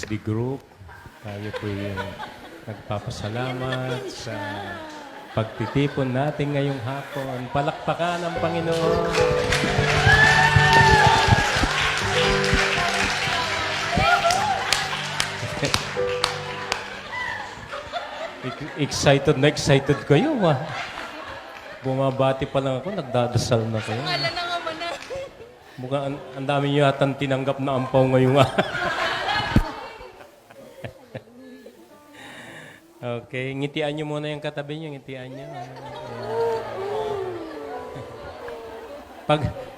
PSB Group. Tayo po yung nagpapasalamat sa pagtitipon natin ngayong hapon. Palakpakan ang Panginoon. Excited na excited kayo, ah. Bumabati pa lang ako, nagdadasal na kayo. Wala na nga mo na. Mukhang ang dami nyo yatang tinanggap na ampaw ngayong Okay, ngitian nyo muna yung katabi nyo, ngitian nyo.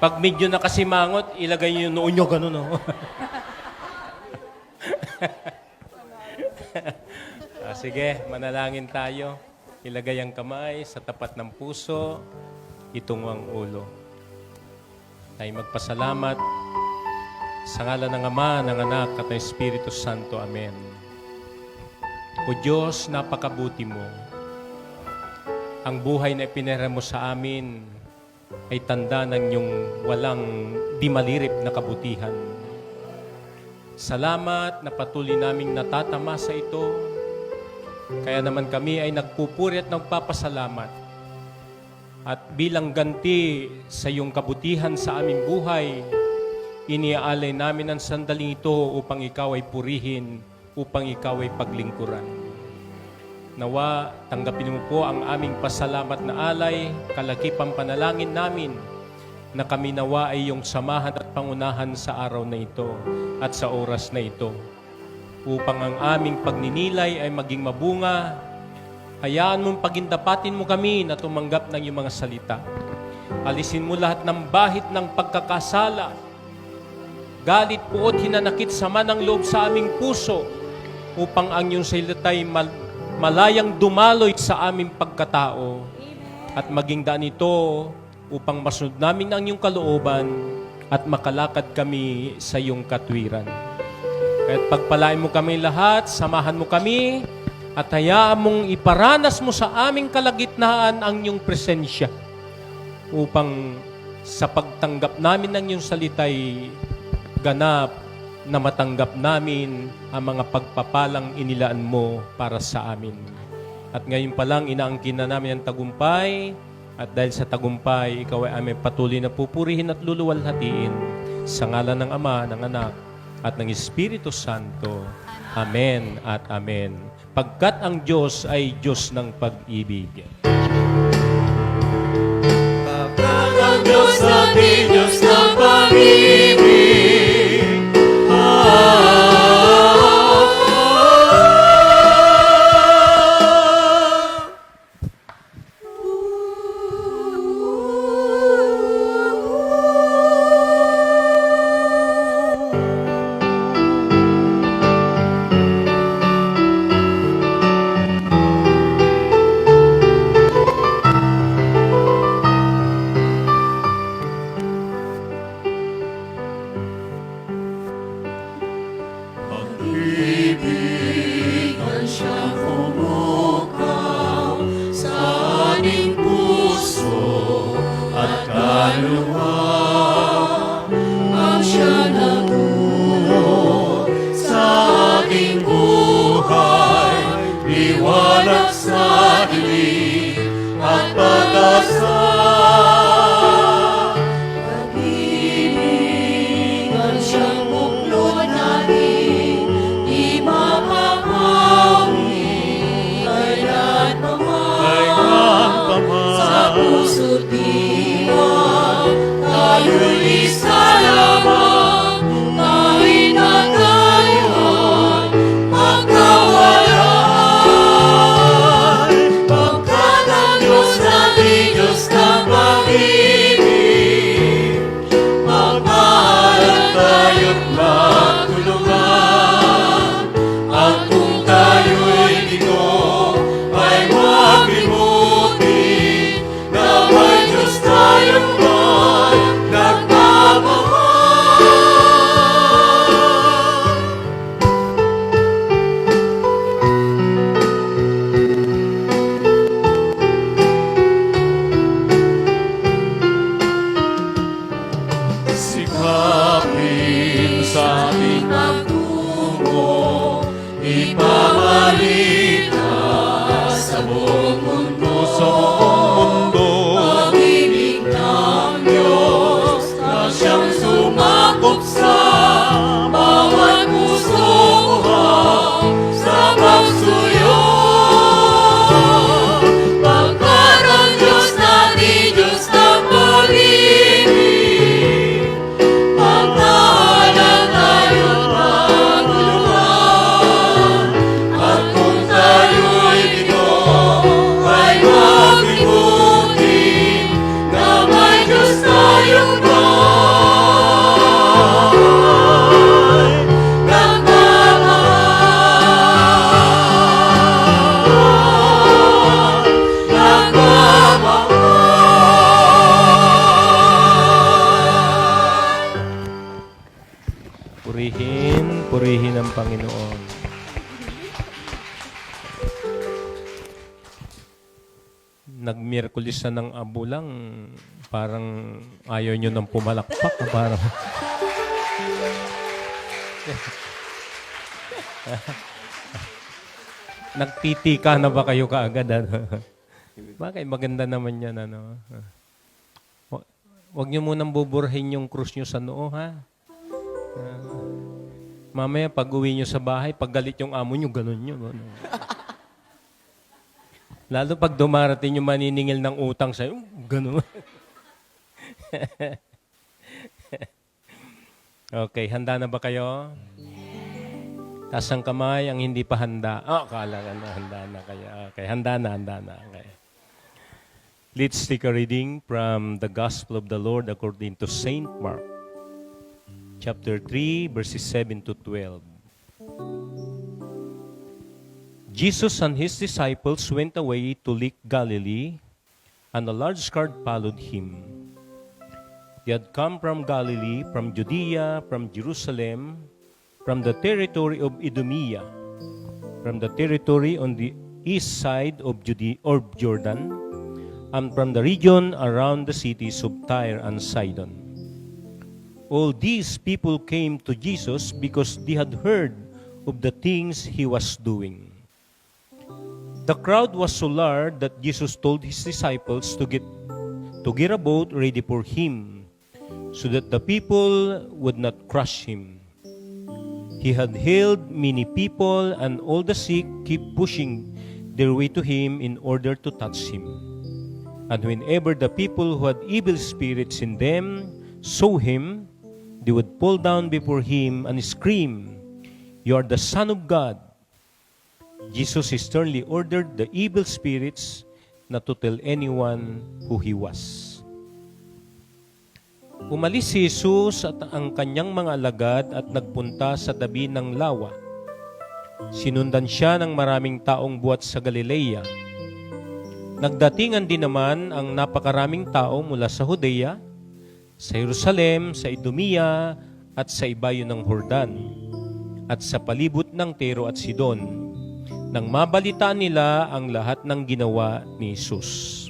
Pag medyo nakasimangot, ilagay nyo yung noon nyo, gano'n, no? Sige, manalangin tayo. Ilagay ang kamay sa tapat ng puso, itungo ang ulo. Tayo magpasalamat sa ngalan ng Ama, ng Anak, at ng Espiritu Santo. Amen. O Diyos, napakabuti mo. Ang buhay na ipinahira mo sa amin ay tanda ng iyong walang di malirip na kabutihan. Salamat na patuloy naming natatama sa ito. Kaya naman kami ay nagpupuri at nagpapasalamat. At bilang ganti sa iyong kabutihan sa aming buhay, iniaalay namin ang sandaling ito upang ikaw ay purihin, upang ikaw ay paglingkuran. Nawa, tanggapin mo po ang aming pasalamat na alay, kalakipang panalangin namin, na kami nawa ay iyong samahan at pangunahan sa araw na ito at sa oras na ito. Upang ang aming pagninilay ay maging mabunga, hayaan mong pagindapatin mo kami na tumanggap ng iyong mga salita. Alisin mo lahat ng bahid ng pagkakasala, galit, puot, hinanakit, sama ng loob sa aming puso, upang ang iyong salita'y malayang dumaloy sa aming pagkatao. At maging daan ito upang masunod namin ang iyong kalooban at makalakad kami sa iyong katwiran. Kaya't pagpalain mo kami lahat, samahan mo kami, at hayaan mong iparanas mo sa aming kalagitnaan ang iyong presensya upang sa pagtanggap namin ng iyong salita'y ganap na matanggap namin ang mga pagpapalang inilaan mo para sa amin. At ngayon pa lang, inaangkin na namin ang tagumpay, at dahil sa tagumpay, ikaw ay aming patuloy na pupurihin at luluwalhatiin sa ngalan ng Ama, ng Anak, at ng Espiritu Santo. Amen at amen. Pagkat ang Diyos ay Diyos ng pag-ibig. Pagkat ang Diyos natin, Diyos ng pag-ibig. Pag-ibigan siyang pumukaw sa ating puso at kaluluwa. Ang siya nagturo sa ating buhay, liwanag sa dilim at pag-asa. Pag-ibigan siyang buklod natin, di mapapawi, kailan pa man, sa puso't diwa, tayo'y isa lamang, kahit na tayo'y magkawalan. buong mundo. Sa buong mundo. Pag-ibig ng Diyos na siyang sumakop sa bawat puso sa pagsuyo. Pagkarang Diyos natin, Diyos ng pag-ibig, pagkahalan tayo't maguluhan. At kung tayo'y ito ay maglimutin na may Diyos tayong buhay, nagmamahal, nagmamahal. Purihin, purihin ang Panginoon. Nag-Miyerkules na ng abo lang, parang ayaw nyo nang pumalakpak. Parang... Nagtitika na ba kayo kaagad? Ano? Bakit maganda naman yan, ano? Huwag nyo munang buburhin yung krus nyo sa noo, ha? Mamaya, pag uwi nyo sa bahay, pag galit yung amo nyo, ganun nyo. Ano? Lalo pag dumarating yung maniningil ng utang sa'yo, ganun. Okay, handa na ba kayo? Taas ang kamay, ang hindi pa handa. Oh, kala ka na, handa na kayo. Okay, handa na. Okay. Let's take a reading from the Gospel of the Lord according to Saint Mark, chapter 3, verses 7 to 12. Jesus and his disciples went away to Lake Galilee, and a large crowd followed him. They had come from Galilee, from Judea, from Jerusalem, from the territory of Idumea, from the territory on the east side of Jordan, and from the region around the cities of Tyre and Sidon. All these people came to Jesus because they had heard of the things he was doing. The crowd was so large that Jesus told his disciples to get a boat ready for him, so that the people would not crush him. He had healed many people, and all the sick keep pushing their way to him in order to touch him. And whenever the people who had evil spirits in them saw him, they would fall down before him and scream, "You are the Son of God." Jesus sternly ordered the evil spirits not to tell anyone who he was. Umalis si Jesus at ang kanyang mga alagad at nagpunta sa tabi ng lawa. Sinundan siya ng maraming taong buhat sa Galilea. Nagdatingan din naman ang napakaraming tao mula sa Judea, sa Jerusalem, sa Idumea at sa ibayo ng Jordan, at sa palibot ng Tiro at Sidon, nang mabalitaan nila ang lahat ng ginawa ni Jesus.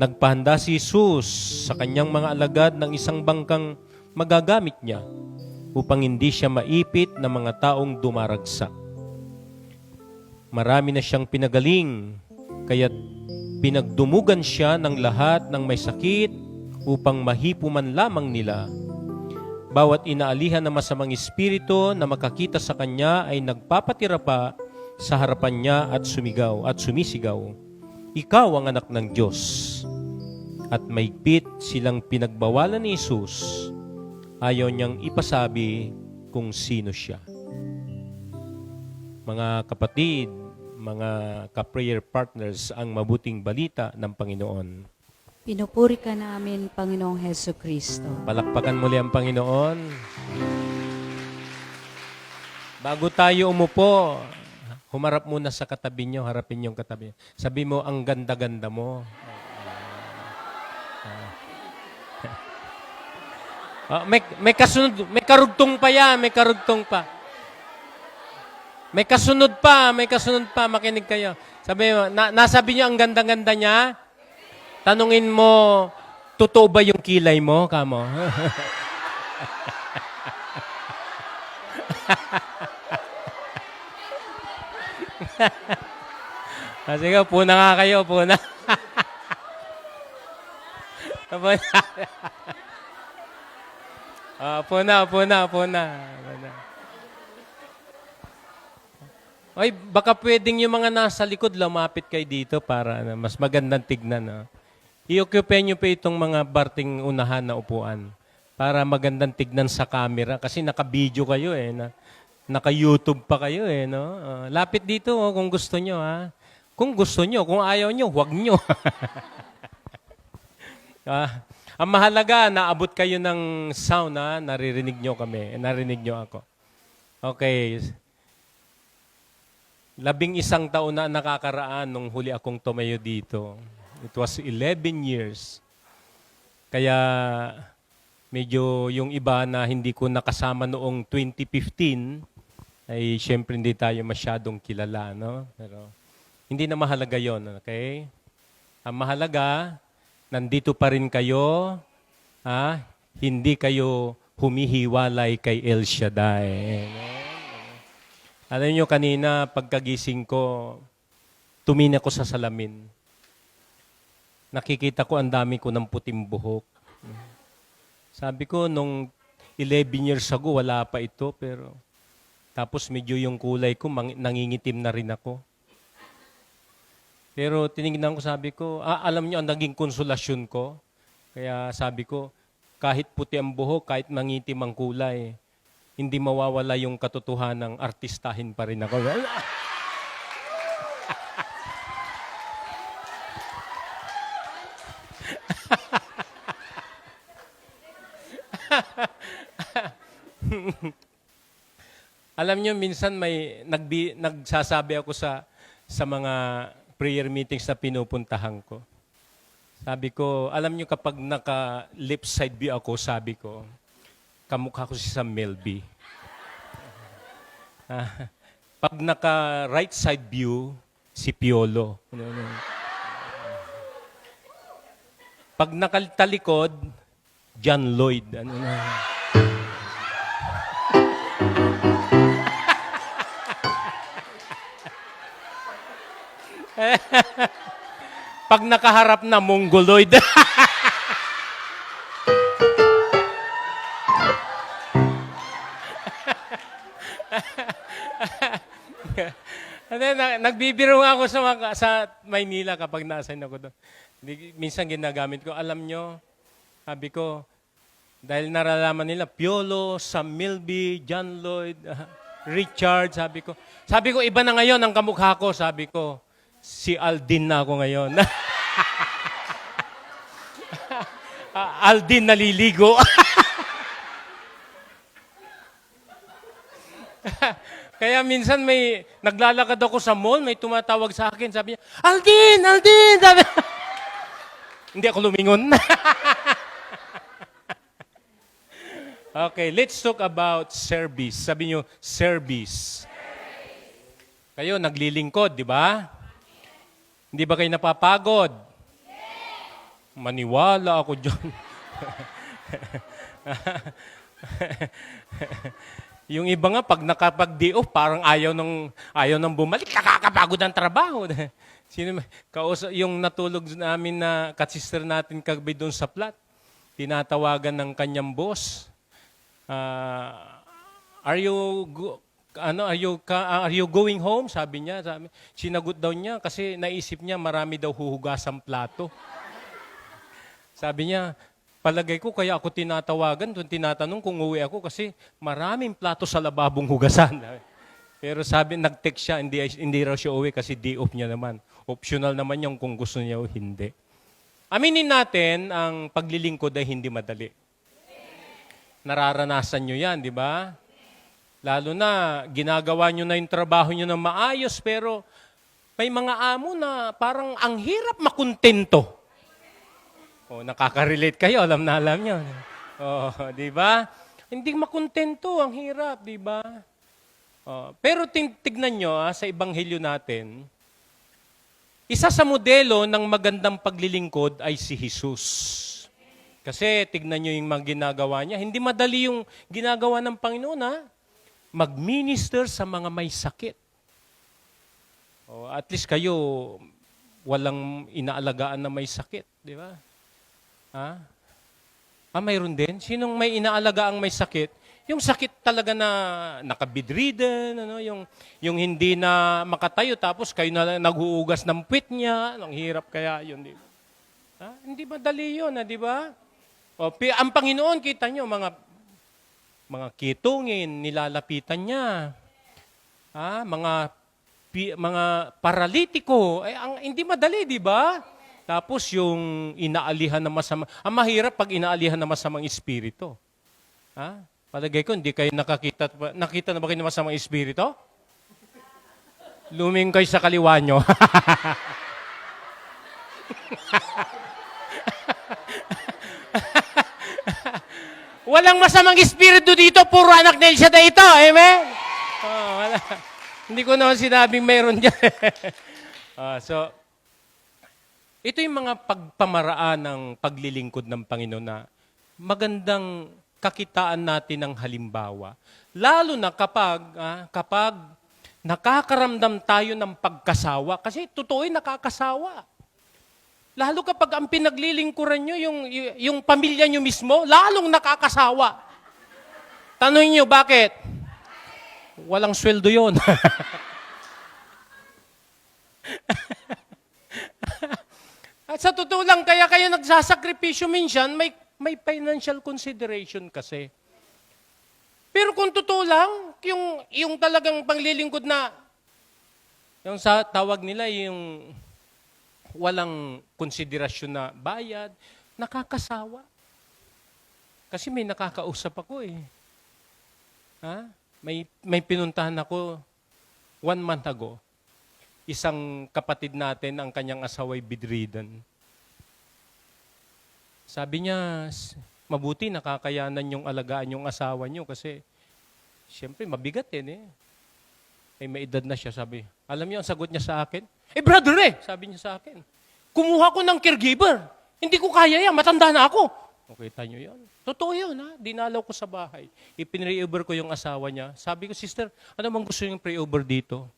Nagpahanda si Jesus sa kanyang mga alagad ng isang bangkang magagamit niya upang hindi siya maipit ng mga taong dumaragsak. Marami na siyang pinagaling, kaya't pinagdumugan siya ng lahat ng may sakit upang mahipo man lamang nila. Bawat inaalihan ng masamang espiritu na makakita sa kanya ay nagpapatira pa sa harapan niya at sumisigaw, "Ikaw ang anak ng Diyos." At maigpit silang pinagbawalan ni Jesus. Ayaw niyang ipasabi kung sino siya. Mga kapatid, mga ka-prayer partners, ang mabuting balita ng Panginoon. Pinupuri ka namin, Panginoong Heso Kristo. Palakpakan muli ang Panginoon. Bago tayo umupo, humarap muna sa katabi niyo, harapin yung katabi. Sabi mo, ang ganda-ganda mo. May kasunod, may karugtong pa yan, may karugtong pa. May kasunod pa, makinig kayo. Sabi mo, nasabi niyo ang ganda-ganda niya? Tanungin mo, totoo ba yung kilay mo, kamo? Sige, puna nga kayo, puna. Puna. Puna. Ay, baka pwedeng yung mga nasa likod lumapit kayo dito para mas magandang tignan. No? I-occupy nyo pa itong mga barting unahan na upuan para magandang tignan sa camera kasi naka-video kayo naka-YouTube pa kayo no? Lapit dito kung gusto nyo Kung gusto nyo, kung ayaw nyo, huwag nyo. Ang mahalaga, naabot kayo ng sound naririnig nyo kami, narinig nyo ako. Okay. 11 taon na nakakaraan nung huli akong tumayo dito. It was 11 years. Kaya medyo yung iba na hindi ko nakasama noong 2015, ay syempre hindi tayo masyadong kilala. No? Pero hindi na mahalaga yon, okay? Ang mahalaga, nandito pa rin kayo, hindi kayo humihiwalay kay El Shaddai. Alam nyo, kanina, pagkagising ko, tumingin ako sa salamin. Nakikita ko ang dami ko ng puting buhok. Sabi ko, nung 11 years ago, wala pa ito, pero tapos medyo yung kulay ko, nangingitim na rin ako. Pero tinignan ko, sabi ko, alam nyo, ang naging konsolasyon ko. Kaya sabi ko, kahit puti ang buhok, kahit mangitim ang kulay, hindi mawawala yung katotohanan ng artistahin pa rin ako. Alam nyo, minsan may nagsasabi ako sa mga prayer meetings na pinupuntahan ko. Sabi ko, alam nyo kapag naka-left side view ako, sabi ko, kamukha ko si Sam Melby. Pag naka-right side view, si Piolo. Pag nakatalikod, John Lloyd. Pag nakaharap na, Mongoloid. Nagbibiro nga ako sa Maynila kapag nasa ako doon. Minsan ginagamit ko, alam nyo, sabi ko, dahil naralaman nila, Piolo, Sam Milby, John Lloyd, Richard, sabi ko, iba na ngayon ang kamukha ko, sabi ko, si Aldin na ako ngayon. Aldin naliligo. Kaya minsan may naglalakad ako sa mall, may tumatawag sa akin, sabi niya, Aldin! Sabi, hindi ako lumingon. Okay, let's talk about service. Sabi niyo, service. Kayo, naglilingkod, di ba? Hindi ba kayo napapagod? Maniwala ako dyan. Yung iba nga, pag nakapag-day off, parang ayaw nang bumalik, nakakapagod ang trabaho. Yung natulog namin na katsister natin kagabi doon sa flat, tinatawagan ng kanyang boss, are you going home? Sabi niya. Sinagot daw niya kasi naisip niya marami daw huhugasang plato. Sabi niya, palagay ko kaya ako tinatawagan, tinatanong kung uwi ako kasi maraming plato sa lababong hugasan. Pero sabi, nag-text siya, hindi raw siya uwi kasi day off niya naman. Optional naman yung kung gusto niya o hindi. Aminin natin, ang paglilingkod ay hindi madali. Nararanasan nyo yan, di ba? Lalo na, ginagawa nyo na yung trabaho nyo na maayos, pero may mga amo na parang ang hirap makontento. Nakaka-relate kayo, alam nyo. Di ba? Hindi makontento, ang hirap, di ba? Pero tignan nyo sa Ebanghelyo natin, isa sa modelo ng magandang paglilingkod ay si Jesus. Kasi tignan nyo yung mga ginagawa niya. Hindi madali yung ginagawa ng Panginoon, Mag-minister sa mga may sakit. O, at least kayo, walang inaalagaan na may sakit, di ba? Ha? Mayroon din. Sinong may inaalagaang may sakit? Yung sakit talaga na nakabidridden, ano, yung hindi na makatayo, tapos kayo na naghuugas ng puwit niya, ang hirap kaya yun, di ba? Hindi madali yun, di ba? O, ang Panginoon, kita nyo, mga kitungin, nilalapitan niya. Mga paralitiko, hindi madali, di ba? Tapos yung inaalihan na masama. Ang mahirap pag inaalihan na masamang espiritu. Palagay ko, hindi kayo nakita na ba kayo ng masamang espiritu? Luming kayo sa kaliwa nyo. Walang masamang espiritu dito, puro anak ni El Shaddai ito. Amen? Wala. Hindi ko naman sinabing mayroon dyan. So, ito yung mga pagpamaraan ng paglilingkod ng Panginoon na magandang kakitaan natin ng halimbawa. Lalo na kapag nakakaramdam tayo ng pagkasawa. Kasi totoo nakakasawa. Lalo kapag ang pinaglilingkuran nyo, yung pamilya nyo mismo, lalong nakakasawa. Tanungin nyo, bakit? Walang sweldo yon. At sa totoo lang, kaya kayo nagsasakripisyo minsan, may financial consideration kasi. Pero kung totoo lang, yung talagang panglilingkod na, yung sa tawag nila, yung walang konsiderasyon na bayad, nakakasawa. Kasi may nakakausap ako eh. May pinuntahan ako 1 month ago. Isang kapatid natin, ang kanyang asawa'y bedridden. Sabi niya, mabuti nakakayanan yung alagaan yung asawa niyo kasi siyempre mabigat eh. May edad na siya, sabi. Alam niyo ang sagot niya sa akin? Brother sabi niya sa akin. Kumuha ko ng caregiver. Hindi ko kaya yan, matanda na ako. Nakita niyo yan? Totoo yun, dinalaw ko sa bahay. Ipinre-over ko yung asawa niya. Sabi ko, sister, ano bang gusto yung pre-over dito?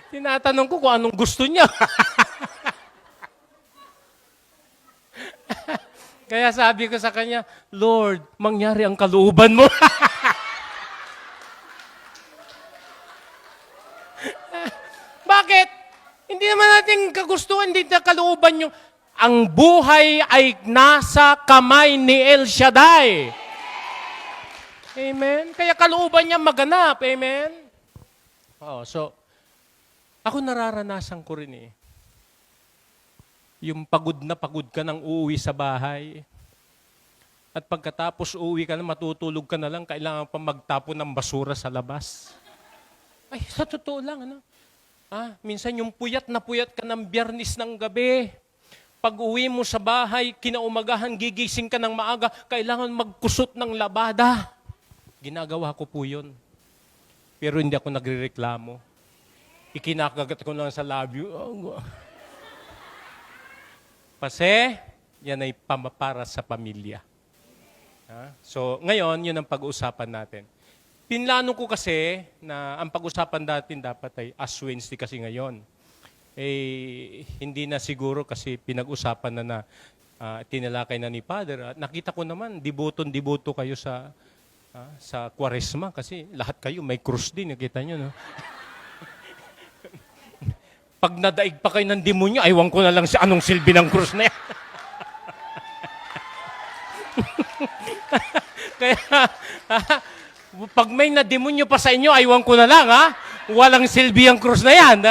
Tinatanong ko kung anong gusto niya. Kaya sabi ko sa kanya, Lord, mangyari ang kalooban mo. Bakit? Hindi naman natin kagustuhan, hindi na kalooban yung ang buhay ay nasa kamay ni El Shaddai. Amen? Kaya kalooban niya maganap. Amen? So, ako nararanasan ko rin yung pagod na pagod ka nang uuwi sa bahay. At pagkatapos uuwi ka na, matutulog ka na lang, kailangan pa magtapon ng basura sa labas. Ay, sa totoo lang, minsan yung puyat na puyat ka ng Biyernes ng gabi. Pag uwi mo sa bahay, kinaumagahan, gigising ka ng maaga, kailangan magkusot ng labada. Ginagawa ko po yun. Pero hindi ako nagrereklamo. Ikinakagat ko lang sa labyo. Kasi, yan ay para sa pamilya. So, ngayon, yun ang pag-uusapan natin. Pinlano ko kasi na ang pag-usapan natin dapat ay Ash Wednesday kasi ngayon. Hindi na siguro kasi pinag-usapan na tinalakay na ni Father. At nakita ko naman, deboto kayo sa Kwaresma kasi lahat kayo may krus din. Nakita nyo, no? Pag nadaig pa kayo ng demonyo, aywan ko na lang anong silbi ng krus na yan. Kaya, pag may na-demonyo pa sa inyo, aywan ko na lang, Walang silbi ang krus na yan.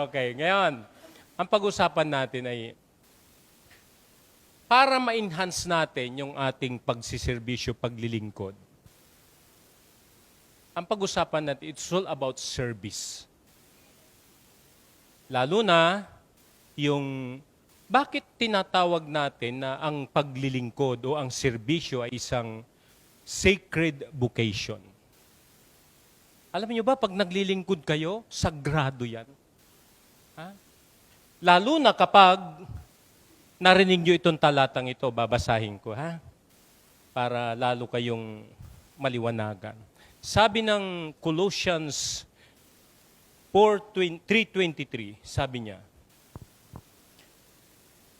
Okay, ngayon, ang pag-usapan natin ay para ma-enhance natin yung ating pagsiservisyo, paglilingkod. Ang pag-usapan natin, it's all about service. Lalo na yung bakit tinatawag natin na ang paglilingkod o ang serbisyo ay isang sacred vocation. Alam niyo ba, pag naglilingkod kayo, sagrado yan. Lalo na kapag narinig nyo itong talatang ito, babasahin ko, ha? Para lalo kayong maliwanagan. Sabi ng Colossians 3:23, sabi niya,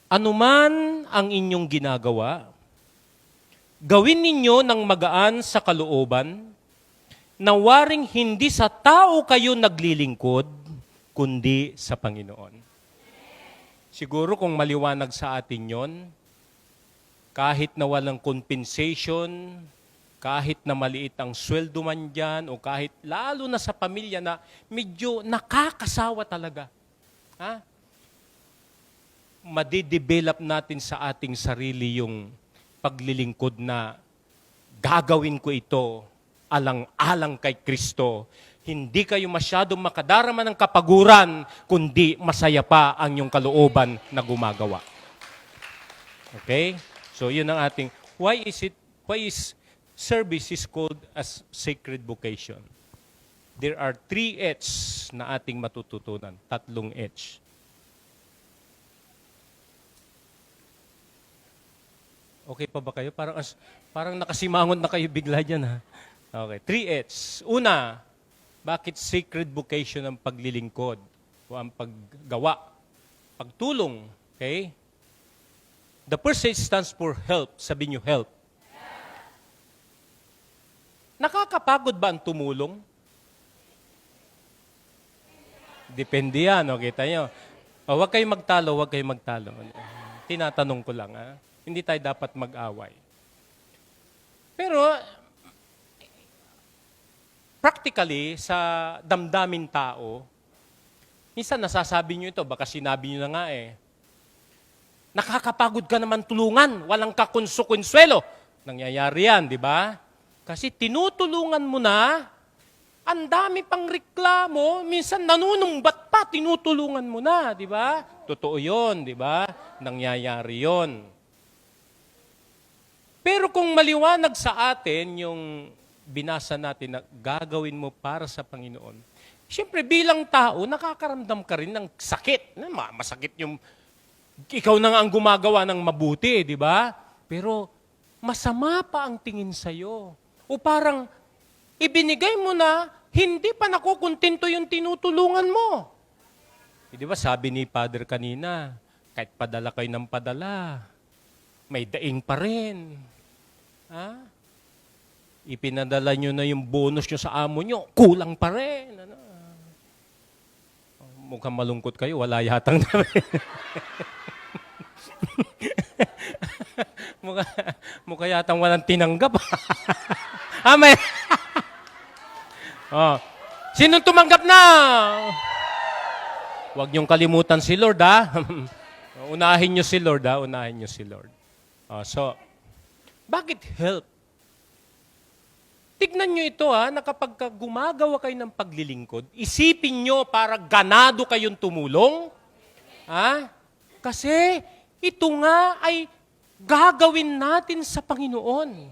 anuman ang inyong ginagawa, gawin ninyo ng magaan sa kalooban, na waring hindi sa tao kayo naglilingkod, kundi sa Panginoon. Siguro kung maliwanag sa atin yon, kahit na walang compensation, kahit na maliit ang sweldo man dyan, o kahit lalo na sa pamilya na medyo nakakasawa talaga, ha? Madidevelop natin sa ating sarili yung paglilingkod na gagawin ko ito alang-alang kay Kristo. Hindi kayo masyadong makadarama ng kapaguran, kundi masaya pa ang inyong kalooban na gumagawa. Okay? So yun ang ating, why is service is called as sacred vocation? There are 3 H's na ating matututunan, 3 H. Okay pa ba kayo? Parang nakasimangot na kayo bigla dyan, ha? Okay, 3 H's. Una, bakit sacred vocation ang paglilingkod o ang paggawa? Pagtulong, okay? The first H stands for help. Sabi niyo, help. Nakakapagod ba ang tumulong? Depende yan, o kita nyo. O, huwag kayong magtalo, huwag kayong magtalo. Tinatanong ko lang, ha? Hindi tayo dapat mag-away. Pero, practically, sa damdamin tao, minsan nasasabi nyo ito, baka sinabi nyo na nga nakakapagod ka naman tulungan, walang kakonsukwenswelo. Nangyayari yan, di ba? Kasi tinutulungan mo na, ang dami pang reklamo, minsan nanunumbat pa, tinutulungan mo na, di ba? Totoo yun, di ba? Nangyayari yun. Pero kung maliwanag sa atin yung binasa natin na gagawin mo para sa Panginoon, siyempre bilang tao, nakakaramdam ka rin ng sakit. Masakit yung ikaw na nga ang gumagawa ng mabuti, di ba? Pero masama pa ang tingin sa'yo. O parang ibinigay mo na, hindi pa nakukontento yung tinutulungan mo. Di ba sabi ni Father kanina, kahit padala kayo ng padala, may daing pa rin. Ha? Ipinadala nyo na yung bonus nyo sa amo nyo, kulang pa rin. Ano? Mukhang malungkot kayo, wala yatang namin. mukha yatang walang tinanggap. Amen. Oh. Sinong tumanggap na? Huwag niyong kalimutan si Lord, ha? Unahin niyo si Lord, ha? Unahin niyo si Lord. So, bakit help? Tignan nyo ito, ha, na kapag gumagawa kayo ng paglilingkod, isipin nyo para ganado kayong tumulong. Ha? Kasi ito nga ay gagawin natin sa Panginoon.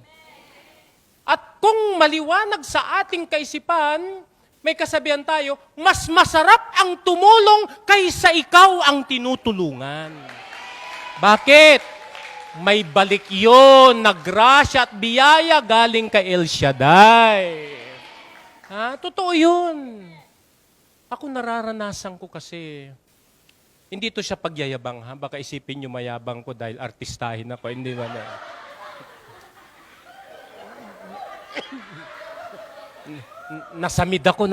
At kung maliwanag sa ating kaisipan, may kasabihan tayo, mas masarap ang tumulong kaysa ikaw ang tinutulungan. Bakit? May balik yun na grasya at biyaya galing kay El Shaddai. Ha? Totoo yun. Ako nararanasan ko kasi, hindi to siya pagyayabang, ha? Baka isipin nyo mayabang ko dahil artistahin ako. Hindi ba na? Nasamid ako.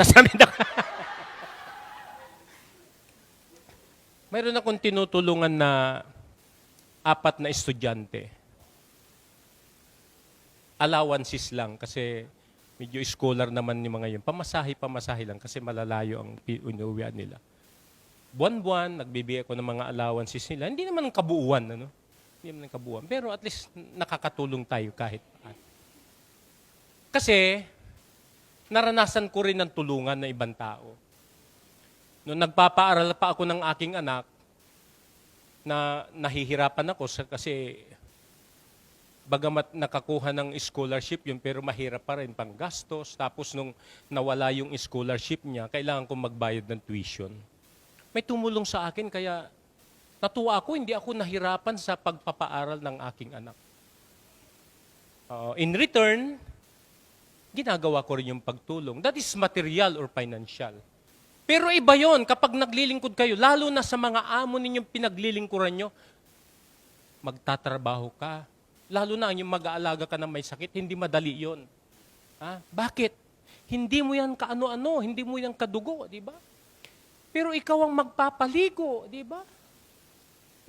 Mayroon akong tinutulungan na 4 na estudyante. Allowances lang kasi medyo scholar naman yung mga yun. Pamasahe lang kasi malalayo ang inuwian nila. Buwan-buwan, nagbibigay ako ng mga allowances nila. Hindi naman ang kabuuan, ano? Hindi naman ang kabuuan. Pero at least nakakatulong tayo kahit paano. Kasi naranasan ko rin ng tulungan ng ibang tao. Noong nagpapaaral pa ako ng aking anak, na nahihirapan ako kasi bagamat nakakuha ng scholarship yun, pero mahirap pa rin pang gastos. Tapos nung nawala yung scholarship niya, kailangan kong magbayad ng tuition. May tumulong sa akin, kaya Natuwa ako, hindi ako nahirapan sa pagpapaaral ng aking anak. In return, ginagawa ko rin yung pagtulong. That is material or financial. Pero iba yon kapag naglilingkod kayo, lalo na sa mga amo ninyong pinaglilingkuran nyo, magtatrabaho ka. Lalo na yung mag-aalaga ka ng may sakit, hindi madali yon. Bakit? Hindi mo yan kaano-ano, hindi mo yan kadugo, di ba? Pero ikaw ang magpapaligo, di ba?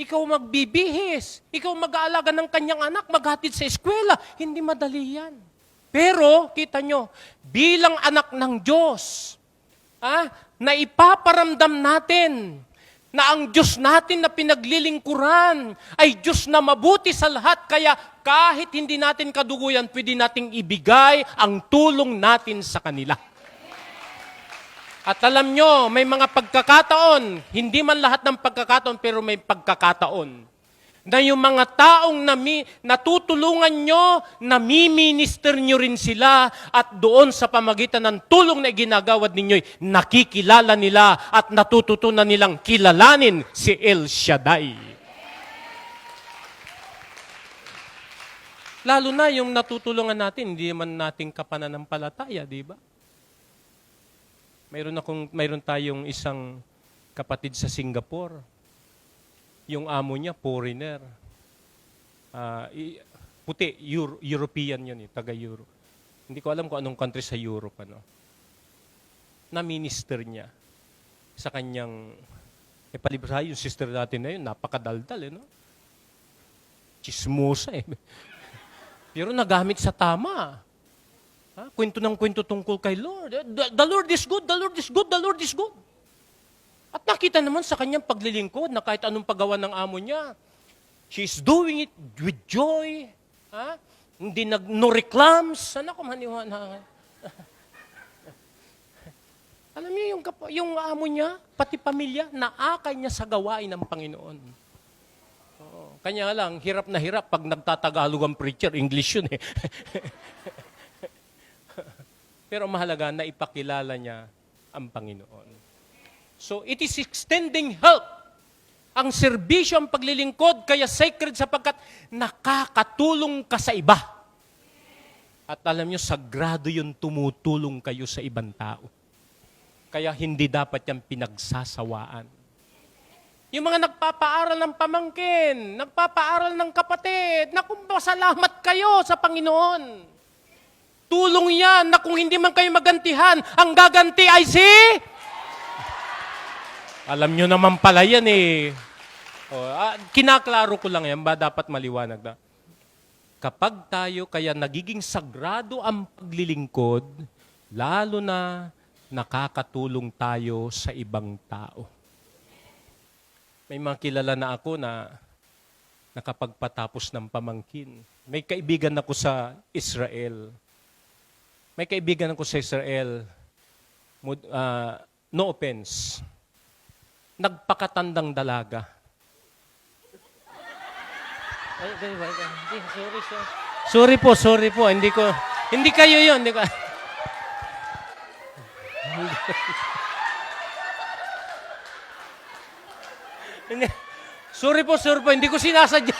Ikaw magbibihis, ikaw mag-aalaga ng kanyang anak, maghatid sa eskwela, hindi madali yan. Pero, kita nyo, bilang anak ng Diyos, na ipaparamdam natin na ang Diyos natin na pinaglilingkuran ay Diyos na mabuti sa lahat. Kaya kahit hindi natin kaduguyan, pwede nating ibigay ang tulong natin sa kanila. At alam nyo, may mga pagkakataon, hindi man lahat ng pagkakataon, pero may pagkakataon, na yung mga taong natutulungan nyo, nami-minister nyo rin sila, at doon sa pamagitan ng tulong na ginagawad ninyo, nakikilala nila at natututunan nilang kilalanin si El Shaddai. Lalo na yung natutulungan natin, hindi man nating kapananampalataya, di ba? Mayroon tayong isang kapatid sa Singapore. Yung amo niya, foreigner. Puti, European yun, taga-Euro. Hindi ko alam kung anong country sa Europe. Na-minister niya sa kanyang, palibra yung sister natin na yun, napakadaldal, Chismosa, Pero nagamit sa tama. Kwento ng kwento tungkol kay Lord. The Lord is good, the Lord is good, the Lord is good. At nakita naman sa kanyang paglilingkod na kahit anong paggawa ng amo niya, she's doing it with joy. Hindi no reclams. Sana ko maniwala. Alam niyo, yung amo niya, pati pamilya, naakay niya sa gawain ng Panginoon. Kanya lang, hirap na hirap pag nagtatagalog ang preacher, English yun . Pero mahalaga na ipakilala niya ang Panginoon. So, it is extending help. Ang serbisyo, ang paglilingkod, kaya sacred sapagkat nakakatulong ka sa iba. At alam niyo, sagrado yung tumutulong kayo sa ibang tao. Kaya hindi dapat yan pinagsasawaan. Yung mga nagpapaaral ng pamangkin, nagpapaaral ng kapatid, naku, salamat kayo sa Panginoon. Tulong yan na kung hindi man kayo magantihan, ang gaganti ay si... Alam nyo naman pala yan kinaklaro ko lang yan, ba dapat maliwanag na. Kapag tayo kaya nagiging sagrado ang paglilingkod, lalo na nakakatulong tayo sa ibang tao. May mga kilala na ako na nakapagpatapos ng pamangkin. May kaibigan ako sa Israel. No offense, nagpakatandang dalaga. Sorry po, hindi kayo yun. Sorry po, hindi ko sinasadya.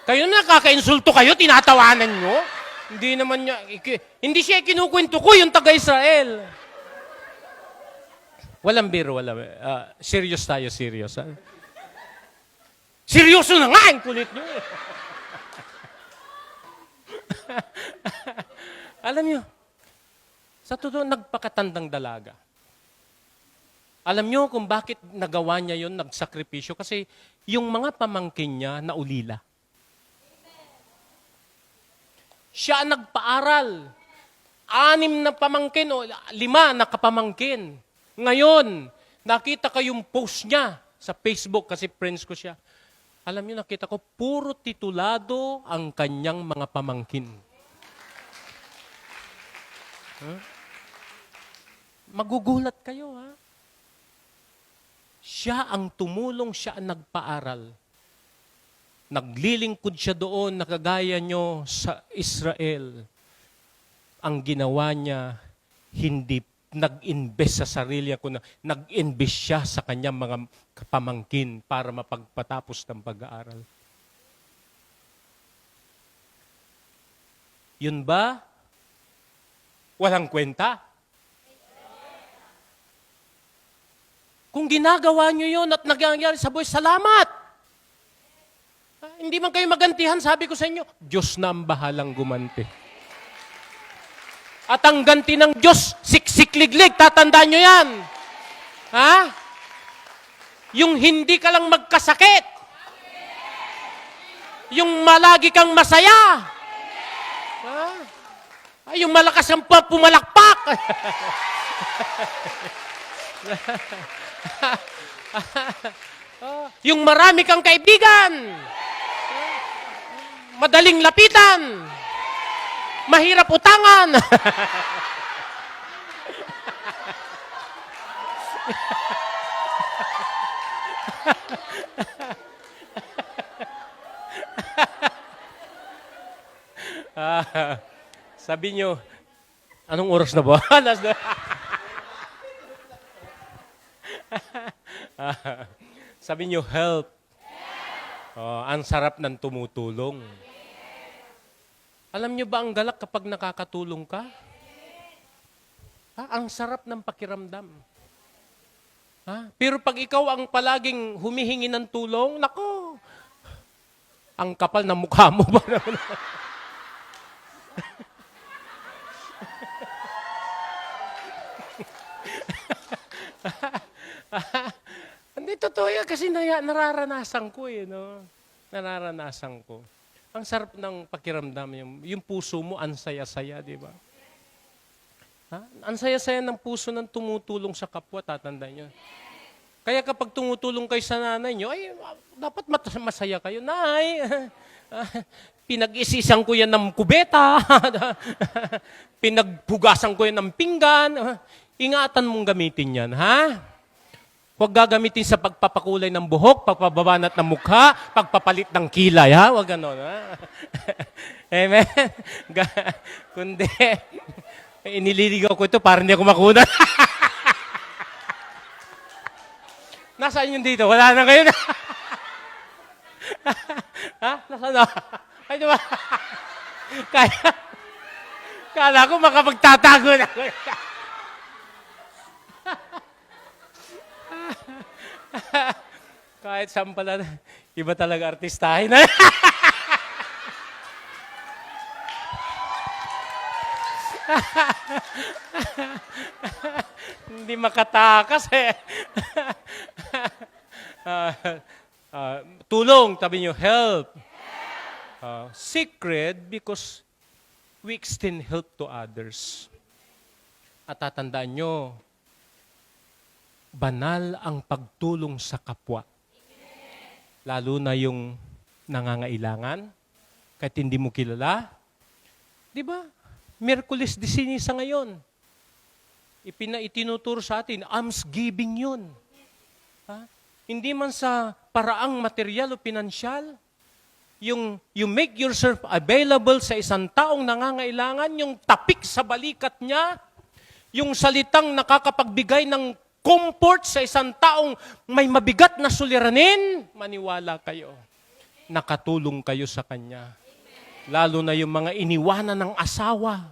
Kayo nakaka-insulto kayo, tinatawanan nyo. Hindi siya kinukwento ko, yung taga-Israel. Walang biro. Serious tayo, serious. Seryoso na nga, ang kulit nyo. Alam nyo, sa totoo, nagpakatandang dalaga. Alam nyo kung bakit nagawa niya yon, nagsakripisyo? Kasi yung mga pamangkin niya naulila. Siya ang nagpaaral. 6 na pamangkin o 5 na kapamangkin. Ngayon, nakita ko yung post niya sa Facebook kasi friends ko siya. Alam niyo, nakita ko, puro titulado ang kanyang mga pamangkin. Magugulat kayo, ha? Siya ang tumulong, siya ang nagpaaral. Naglilingkod siya doon, nakagaya nyo sa Israel. ang ginawa niya, hindi nag-invest sa sarili niya, kundi nag-invest siya sa kanyang mga pamangkin para mapagpatapos ng pag-aaral. Yun ba? Walang kwenta? Kung ginagawa nyo yun at nagyayari sa buhay, salamat! Hindi man kayo magantihan, sabi ko sa inyo, Diyos na ang bahalang gumanti. At ang ganti ng Diyos, siksik-liglig, tatandaan nyo yan. Ha? Yung hindi ka lang magkasakit. Yung malagi kang masaya. Ha? Ay, yung malakas ang pumalakpak. Yung marami kang kaibigan. Madaling lapitan. Mahirap utangan. Sabi nyo, anong oras na ba? Alas na. Sabi nyo, help. Oh, ang sarap ng tumutulong. Alam nyo ba ang galak kapag nakakatulong ka? Ha? Ang sarap ng pakiramdam. Ha? Pero pag ikaw ang palaging humihingi ng tulong, nako, ang kapal ng mukha mo ba naman? Hindi, totoo yan kasi nararanasan ko eh, no? Nararanasan ko. Ang sarap ng pakiramdam, yung puso mo, ang saya-saya, di ba? Ha? Ang saya-saya ng puso ng tumutulong sa kapwa, tatandaan nyo. Kaya kapag tumutulong kayo sa nanay nyo, ay, dapat masaya kayo. Nay, pinag-isisan ko yan ng kubeta, pinaghugasan ko yan ng pinggan. Ingatan mong gamitin yan, ha? Huwag gagamitin sa pagpapakulay ng buhok, pagpababanat ng mukha, pagpapalit ng kilay, ha? Huwag ganon, ha? Amen? Kundi, inililigaw ko ito para hindi ako makunan. Nasaan yun dito? Wala na ngayon. Ha? Nasaan na? Ay, diba? Kala ko makapagtatago na. Kahit saan pala, iba talaga artistahin. Hindi makatakas eh. Tulong, sabi nyo, help. Secret because we extend help to others. At tatandaan nyo, banal ang pagtulong sa kapwa. Lalo na yung nangangailangan, kahit hindi mo kilala. Di ba? Miyerkules de Ceniza ngayon. Itinuturo sa atin, almsgiving yun. Ha? Hindi man sa paraang material o pinansyal. Yung you make yourself available sa isang taong nangangailangan, yung tapik sa balikat niya, yung salitang nakakapagbigay ng comfort sa isang taong may mabigat na suliranin, maniwala kayo. Nakatulong kayo sa kanya. Lalo na yung mga iniwanan ng asawa.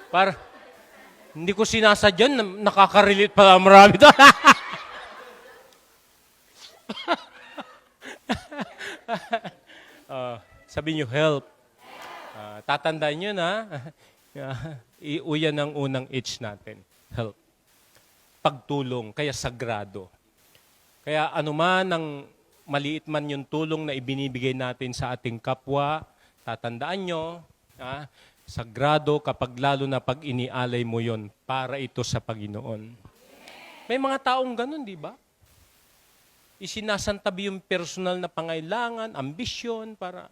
Para, hindi ko sinasadyan, nakaka-relate pala marami doon. Sabi niyo, help. Tatandaan niyo na, iuyan ang unang H natin. Help. Pagtulong, kaya sagrado. Kaya anuman ang maliit man yung tulong na ibinibigay natin sa ating kapwa, tatandaan nyo, sagrado kapag lalo na pag inialay mo yon para ito sa Panginoon. May mga taong ganun, di ba? Isinasantabi yung personal na pangailangan, ambisyon para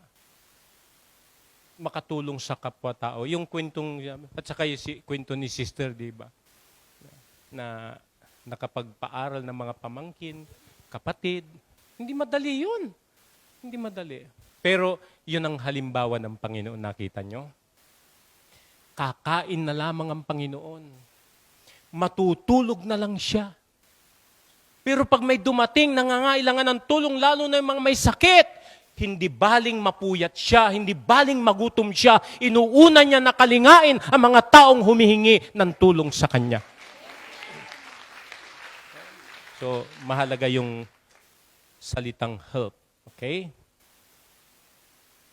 makatulong sa kapwa-tao. Yung kwentong, at saka yung kwento ni sister, di ba? Na nakapagpaaral ng mga pamangkin, kapatid. Hindi madali yun. Hindi madali. Pero yun ang halimbawa ng Panginoon, nakita nyo? Kakain na lamang ang Panginoon. Matutulog na lang siya. Pero pag may dumating, nangangailangan ng tulong, lalo na yung mga may sakit, hindi baling mapuyat siya, hindi baling magutom siya, inuuna niya na kalingain ang mga taong humihingi ng tulong sa Kanya. So, mahalaga yung salitang help. Okay?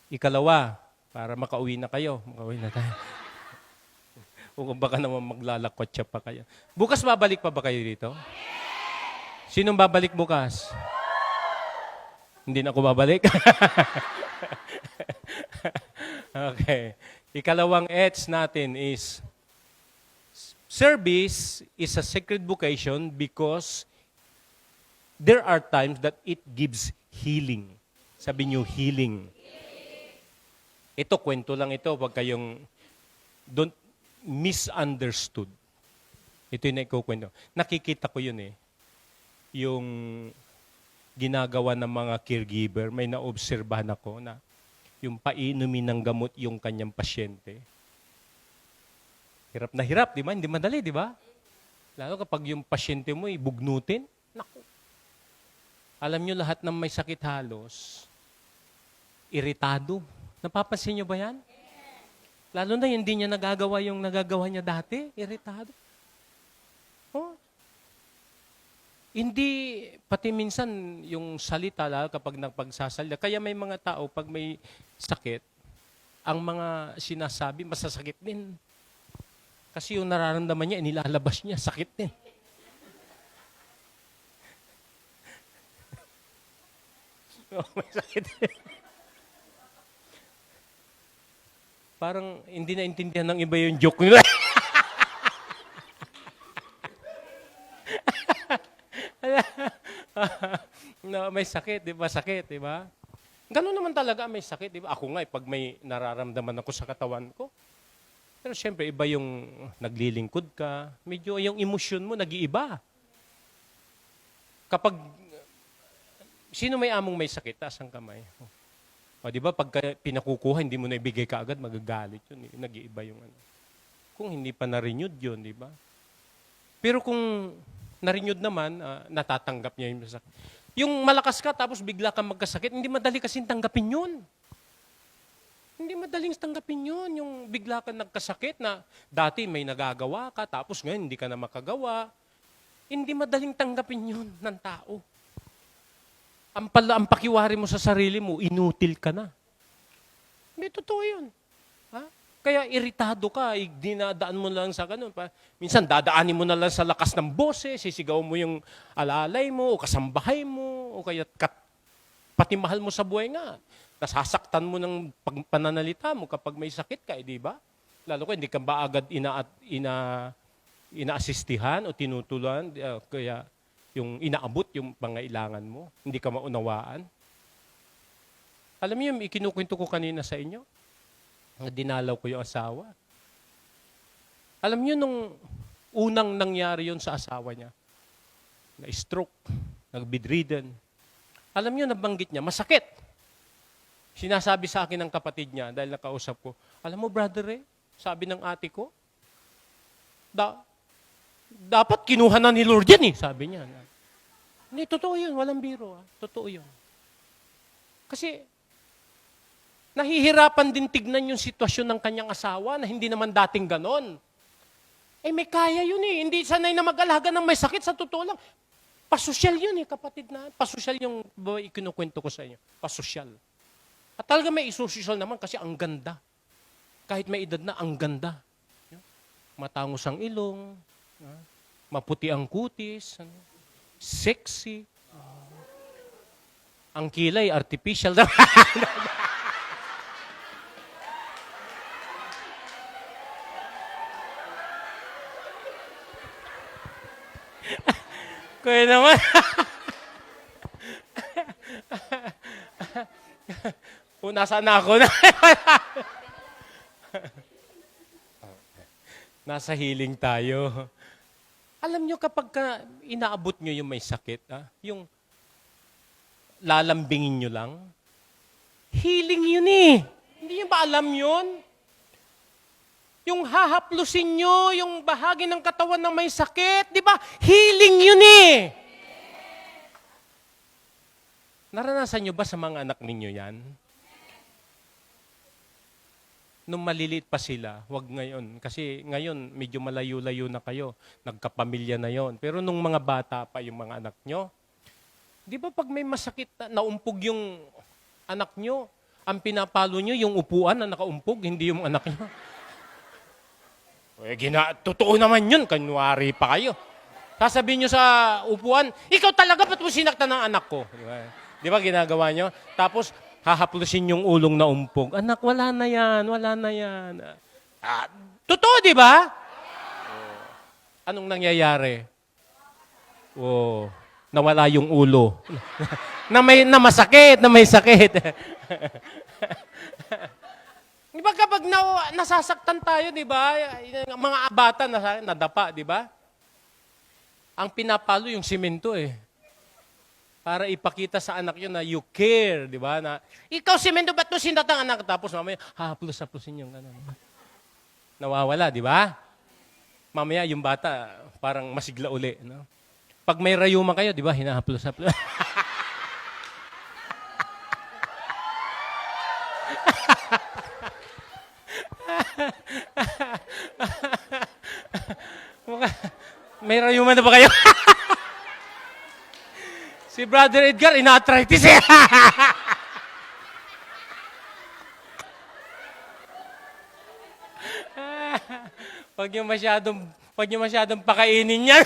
Ikalawa, para makauwi na kayo. Makauwi na tayo. O baka naman maglalakwatsa pa kayo. Bukas babalik pa ba kayo dito? Sinong babalik bukas? Hindi na ako babalik? Okay. Ikalawang H natin is, service is a sacred vocation because there are times that it gives healing. Sabi niyo, healing. Ito, kwento lang ito. Pag kayong don't misunderstood. Ito yung naikukwento. Nakikita ko yun eh. Yung ginagawa ng mga caregiver, may naobserbahan ako na yung painumin ng gamot yung kanyang pasyente. Hirap na hirap, di ba? Hindi madali, di ba? Lalo kapag yung pasyente mo ibugnutin, naku. Alam nyo, lahat ng may sakit halos, iritado. Napapansin nyo ba yan? Lalo na hindi niya nagagawa yung nagagawa niya dati, iritado. Oh. Hindi, pati minsan yung salita, lalo kapag nagpagsasalita, kaya may mga tao, pag may sakit, ang mga sinasabi, masasakit din. Kasi yung nararamdaman niya, inilalabas niya, sakit din. Oh, may sakit din. Parang hindi naintindihan ng iba yung joke nila. No, may sakit, di ba? Sakit, di ba? Ganun naman talaga, may sakit, di ba? Ako nga, pag may nararamdaman ako sa katawan ko, pero siyempre, iba yung naglilingkod ka, medyo yung emosyon mo nag-iiba. Kapag, sino may among may sakit, taas ang kamay. O, di ba, pag pinakukuha, hindi mo na ibigay ka agad, magagalit yun. Nag-iiba yung ano. Kung hindi pa na-renewed yun, di ba? Pero kung na-renewed naman, natatanggap niya yung sakit. Yung malakas ka, tapos bigla kang magkasakit, hindi madali kasing tanggapin yun. Hindi madaling tanggapin yun, yung bigla kang nagkasakit na dati may nagagawa ka, tapos ngayon hindi ka na makagawa. Hindi madaling tanggapin yun ng tao. Ang pakiwari mo sa sarili mo, inutil ka na. Hindi, totoo yun. Ha? Kaya iritado ka, dinadaan mo lang sa ganun. Minsan dadaanin mo na lang sa lakas ng boses, sisigaw mo yung alalay mo, o kasambahay mo, o kaya pati mahal mo sa buhay nga. Nasasaktan mo ng pananalita mo kapag may sakit ka, di ba? Lalo ko, hindi ka ba agad ina-assistihan o tinutulungan, kaya yung inaabot yung pangailangan mo, hindi ka maunawaan. Alam niyo, ikinukwento ko kanina sa inyo, dinalaw ko yung asawa. Alam niyo, nung unang nangyari yon sa asawa niya, na-stroke, nag-bedridden, alam niyo, nabanggit niya, masakit. Sinasabi sa akin ng kapatid niya, dahil nakausap ko, alam mo, brother sabi ng ate ko, dapat kinuha na ni Lord yan sabi niya. Hindi, totoo yun, walang biro. Totoo yun. Kasi, nahihirapan din tignan yung sitwasyon ng kanyang asawa na hindi naman dating ganon. May kaya yun Hindi sanay na mag-alaga ng may sakit, sa totoo lang. Pasosyal yun kapatid na. Pasosyal yung ikinukwento ko sa inyo. Pasosyal. At talaga may isosyal naman kasi ang ganda. Kahit may edad na, ang ganda. Matangos ang ilong, maputi ang kutis, sexy. Ang kilay, artificial. Kaya naman. Nasaan na ako? Nasa healing tayo. Alam Alam nyo kapag inaabot nyo yung may sakit, yung lalambingin nyo lang, healing yun eh. Hindi nyo ba alam yun? Yung hahaplusin nyo, yung bahagi ng katawan na may sakit, di ba? Healing yun eh. Naranasan nyo ba sa mga anak ninyo yan? Nung maliliit pa sila, wag ngayon. Kasi ngayon, medyo malayo-layo na kayo. Nagkapamilya na yon. Pero nung mga bata pa yung mga anak nyo, di ba pag may masakit na naumpog yung anak nyo, ang pinapalo nyo yung upuan na nakaumpog, hindi yung anak nyo. Totoo naman yun, kanwari pa kayo. Sasabihin nyo sa upuan, ikaw talaga, ba't mo sinaktan ng anak ko? Di ba ginagawa nyo? Tapos, hahaplusin yung ulong na umpog. Anak, wala na yan, wala na yan. Totoo, di ba? Anong nangyayari? Nawala yung ulo. na may sakit. Di ba kapag nasasaktan tayo, di ba? Mga bata nadapa, di ba? Ang pinapalo yung simento eh. Para ipakita sa anak yun na you care, di ba? Na, ikaw simento, ba't mo sinatang anak? Tapos mamaya, haplos-haplosin yung ganun. Nawawala, di ba? Mamaya yung bata, parang masigla uli. No? Pag may rayuma kayo, di ba? Hinahaplos-haplos. May rayuma na ba kayo? Si Brother Edgar, ina-arthritis eh. Pag yung masyadong pakainin yan.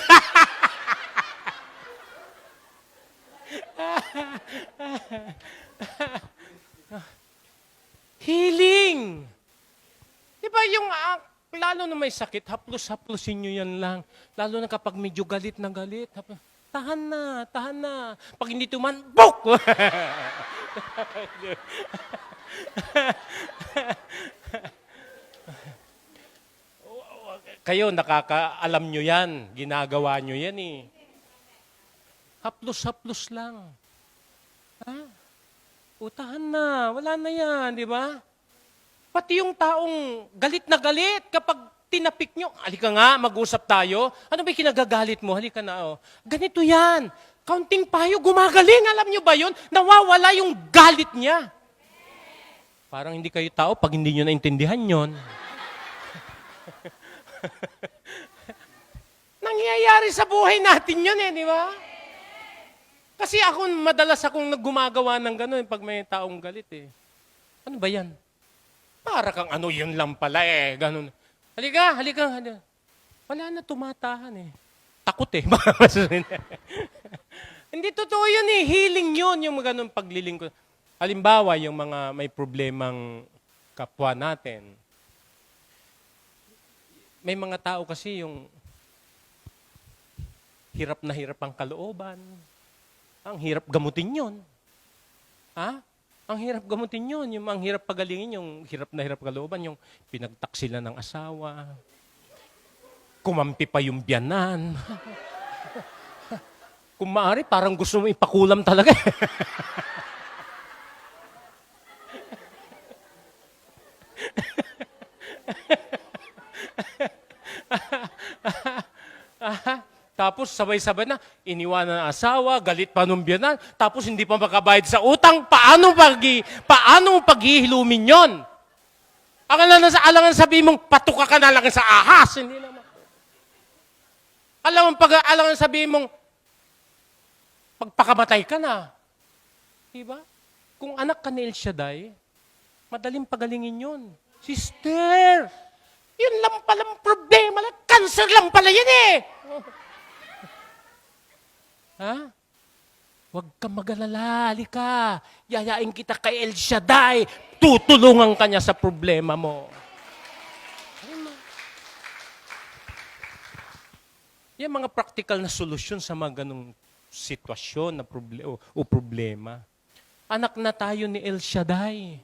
Healing. Di ba yung lalo na may sakit, haplos-haplosin nyo yan lang. Lalo na kapag medyo galit na galit. Tahan na. Pag hindi tuman, buk! Kayo, nakakaalam nyo yan. Ginagawa nyo yan eh. Haplos-haplos lang. Tahan na. Wala na yan, di ba? Pati yung taong galit na galit kapag tinapik nyo, halika nga, mag-usap tayo. Ano ba kinagagalit mo? Halika na, Ganito yan. Kaunting payo, gumagaling. Alam nyo ba yun? Nawawala yung galit niya. Parang hindi kayo tao pag hindi nyo naintindihan yon. Nangyayari sa buhay natin yun di ba? Kasi madalas akong gumagawa ng gano'n pag may taong galit Ano ba yan? Para kang yun lang pala ganun. Halika. Wala na, tumatahan Takot Hindi totoo yun healing yun, yung ganun paglilingkod. Halimbawa, yung mga may problemang kapwa natin. May mga tao kasi yung hirap na hirap ang kalooban. Ang hirap gamutin yun. Ang hirap gamutin yun. Ang hirap pagalingin, yung hirap na hirap kalooban, yung pinagtaksila ng asawa. Kumampi pa yung biyanan. Kung maaari, parang gusto mo ipakulam talaga. Tapos sabay-sabay na, iniwanan ng asawa, galit pa nung biyanan, tapos hindi pa makabayad sa utang, paano paghihilumin yon? Alangan sabihin mong, patuka ka na lang sa ahas. Hindi naman. Alangan sabihin mong, pagpakamatay ka na. Diba? Kung anak ka ni El Shaddai, madaling pagalingin yun. Sister, yun lang palang problema lang. Cancer lang pala yan Huwag ka mag-alala, halika. Yayain kita kay El Shaddai. Tutulungan ka niya sa problema mo. Yan mga practical na solusyon sa mga ganong sitwasyon na problema. Anak na tayo ni El Shaddai.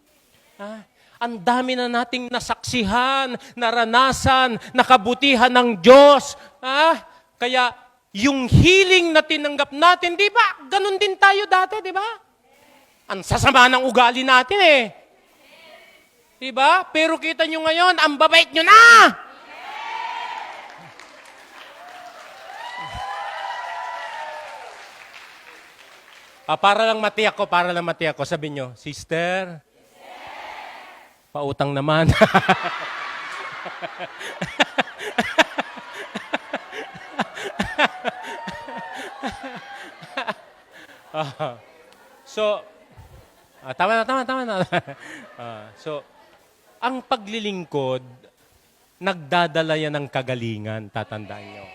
Ang dami na nating nasaksihan, naranasan, nakabutihan ng Diyos. Kaya yung healing na tinanggap natin, di ba? Ganon din tayo dati, di ba? Ang sasama ng ugali natin eh. Di ba? Pero kita nyo ngayon, ang babait nyo na! Para lang matiyak ko, sabi nyo, Sister, pautang naman. So, tama na. So, ang paglilingkod, nagdadala yan ng kagalingan, tatandaan nyo.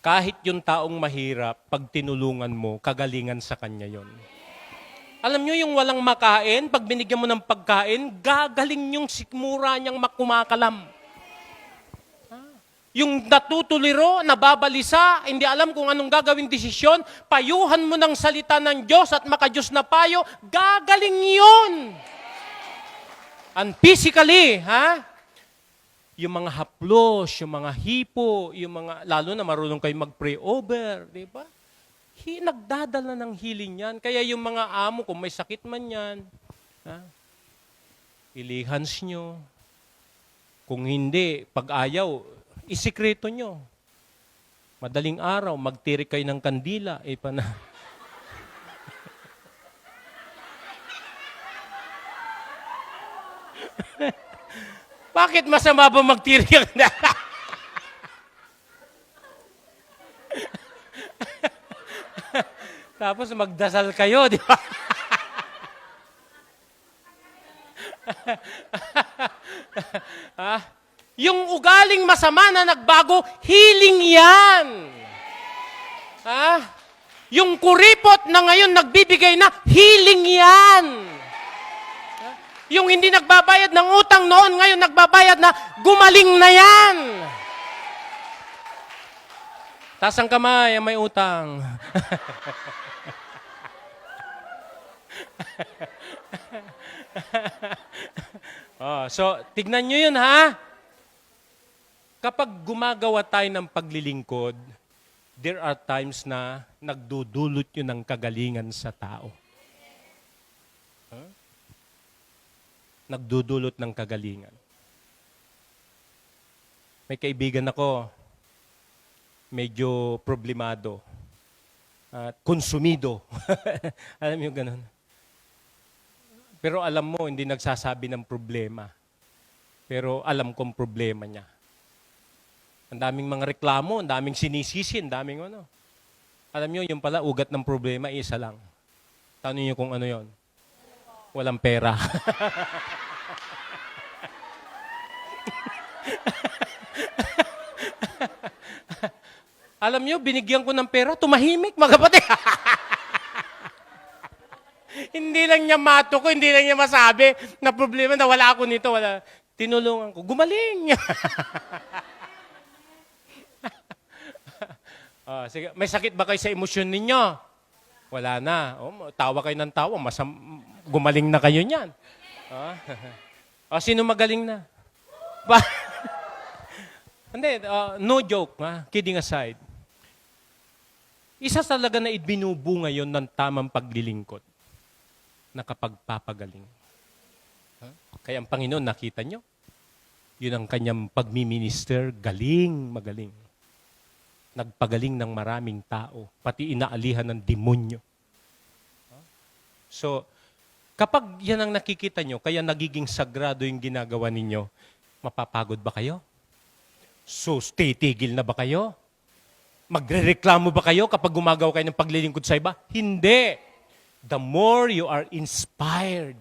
Kahit yung taong mahirap, pag tinulungan mo, kagalingan sa kanya yon. Alam nyo yung walang makain, pag binigyan mo ng pagkain, gagaling yung sikmura niyang makumakalam. Yung natutuliro, nababalisa, hindi alam kung anong gagawing desisyon, payuhan mo ng salita ng Diyos at makadiyos na payo, gagaling yun. And physically, yung mga haplos, yung mga hipo, yung mga, lalo na marunong kayo mag-pray over, di ba? Nagdadala ng healing yan. Kaya yung mga amo, kung may sakit man yan, ilihans nyo. Kung hindi, pag ayaw, isikreto nyo. Madaling araw, magtirik kayo ng kandila. Bakit masama ba magtirik ang kandila? Tapos magdasal kayo, di ba? Yung ugaling masama na nagbago, healing yan. Yung kuripot na ngayon nagbibigay na, healing yan. Yung hindi nagbabayad ng utang noon, ngayon nagbabayad na, gumaling na yan. Taas ang kamay, may utang. So, tignan nyo yun, ha? Kapag gumagawa tayo ng paglilingkod, there are times na nagdudulot yun ng kagalingan sa tao. Nagdudulot ng kagalingan. May kaibigan ako, medyo problemado at konsumido. Alam mo yung ganun? Pero alam mo, hindi nagsasabi ng problema. Pero alam kong problema niya. Ang daming mga reklamo, ang daming sinisisi, ang daming ano. Alam niyo, yung pala, ugat ng problema, isa lang. Tanong niyo kung ano yon. Walang pera. Alam niyo, binigyan ko ng pera, tumahimik, mga kapatid. Hindi lang niya mato ko, hindi lang niya masabi na problema na wala ako nito. Wala. Tinulungan ko. Gumaling. Sige. May sakit ba kayo sa emosyon ninyo? Wala na. Tawa kayo ng tawa. Gumaling na kayo niyan. Sino magaling na? Hindi, no joke. Kidding aside. Isa talaga na ibinubunga yon ng tamang paglilingkod. Nakapagpapagaling. Kaya ang Panginoon, nakita nyo? Yun ang kanyang pagmiminister, magaling. Nagpagaling ng maraming tao, pati inaalihan ng demonyo. So, kapag yan ang nakikita nyo, kaya nagiging sagrado yung ginagawa ninyo, mapapagod ba kayo? So, titigil na ba kayo? Magrereklamo ba kayo kapag gumagawa kayo ng paglilingkod sa iba? Hindi! The more you are inspired.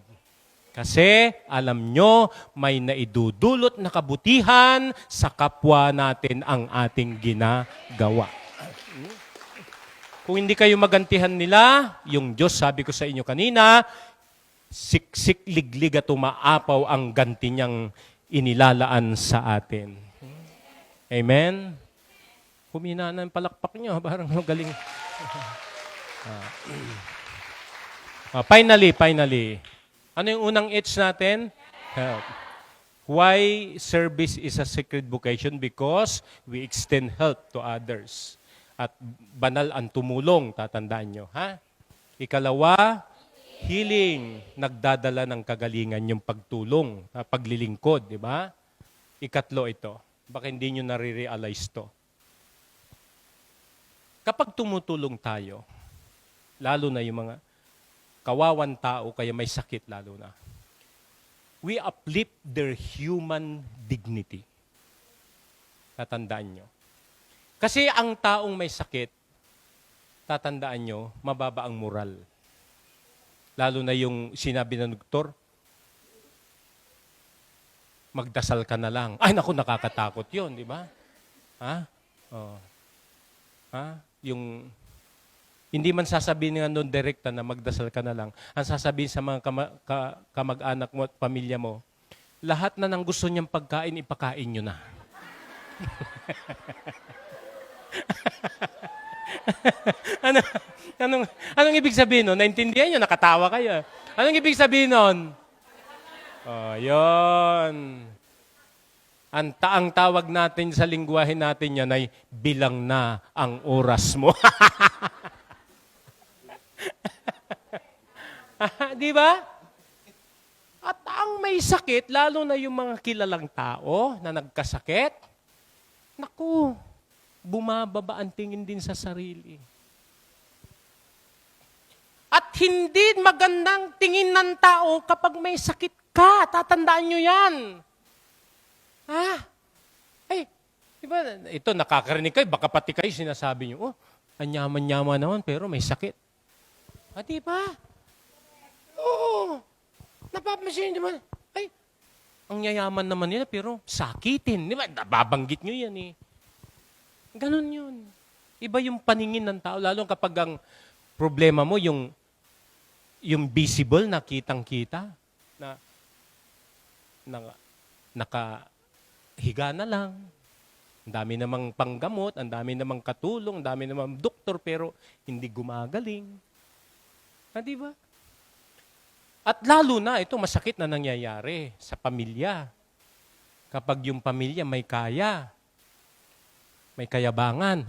Kasi, alam nyo, may naidudulot na kabutihan sa kapwa natin ang ating ginagawa. Kung hindi kayo magantihan nila, yung Diyos, sabi ko sa inyo kanina, siksik, liglig at umaapaw ang ganti niyang inilalaan sa atin. Amen? Humina na ang palakpak nyo, parang galing. Finally. Ano yung unang H natin? Help. Why service is a sacred vocation? Because we extend help to others. At banal ang tumulong, tatandaan nyo. Ha? Ikalawa, healing. Nagdadala ng kagalingan yung pagtulong, paglilingkod, di ba? Ikatlo ito. Baka hindi nyo nare-realize to. Kapag tumutulong tayo, lalo na yung mga kawawan tao, kaya may sakit lalo na, we uplift their human dignity. Tatandaan nyo. Kasi ang taong may sakit, tatandaan nyo, mababa ang moral. Lalo na yung sinabi ng doktor, magdasal ka na lang. Ay, naku, nakakatakot yun, di ba? Ha? Oh. Ha? Yung, hindi man sasabihin nga noon direkta na magdasal ka na lang. Ang sasabihin sa mga kamag-anak mo at pamilya mo, lahat na ng gusto niyang pagkain, ipakain nyo na. Anong ibig sabihin nun? Naintindihan nyo? Nakatawa kayo. Anong ibig sabihin nun? Oh, yun. Ang tawag natin sa lingwahe natin yan ay bilang na ang oras mo. Di ba? At ang may sakit, lalo na yung mga kilalang tao na nagkasakit, naku, bumababa ang tingin din sa sarili. At hindi magandang tingin ng tao kapag may sakit ka. Tatandaan nyo yan. Ha? Ay, diba, ito nakakarinig kayo, baka pati kayo sinasabi nyo, oh, ang yaman-yaman naman pero may sakit. Ah, diba? Oo. Napapansin, di ba? Ay, ang yayaman naman nila pero sakitin. Di ba? Nababanggit nyo yan eh. Ganon yun. Iba yung paningin ng tao, lalo kapag ang problema mo, yung visible na kitang-kita, na nakahiga na lang. Ang dami namang panggamot, ang dami namang katulong, ang dami namang doktor, pero hindi gumagaling. Ah, di ba? At lalo na, ito masakit na nangyayari sa pamilya. Kapag yung pamilya may kaya, may kayabangan.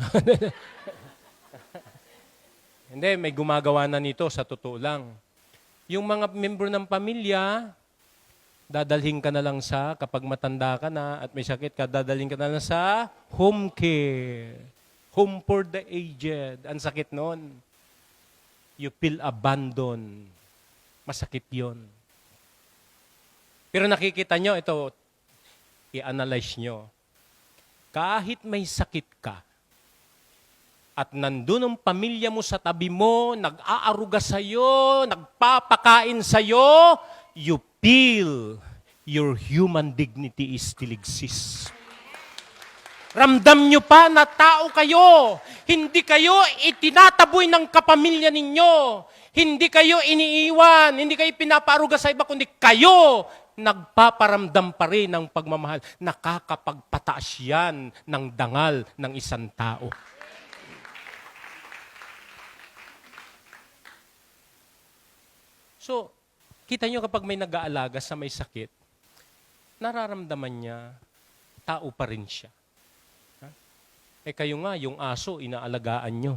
Hindi, may gumagawa na nito sa totoo lang. Yung mga membro ng pamilya, dadalhin ka na lang sa, kapag matanda ka na at may sakit ka, dadalhin ka na lang sa home care. Home for the aged. Ang sakit nun. You feel abandoned. Masakit yon. Pero nakikita nyo, ito, i-analyze nyo. Kahit may sakit ka, at nandun ang pamilya mo sa tabi mo, nag-aaruga sa'yo, nagpapakain sa'yo, you feel your human dignity is still exists. Ramdam nyo pa na tao kayo. Hindi kayo itinataboy ng kapamilya ninyo. Hindi kayo iniiwan, hindi kayo pinapaaruga sa iba, kundi kayo nagpaparamdam pa rin ng pagmamahal. Nakakapagpataas yan ng dangal ng isang tao. So, kita nyo kapag may nag-aalaga sa may sakit, nararamdaman niya, tao pa rin siya. Ha? Eh kayo nga, yung aso, inaalagaan nyo.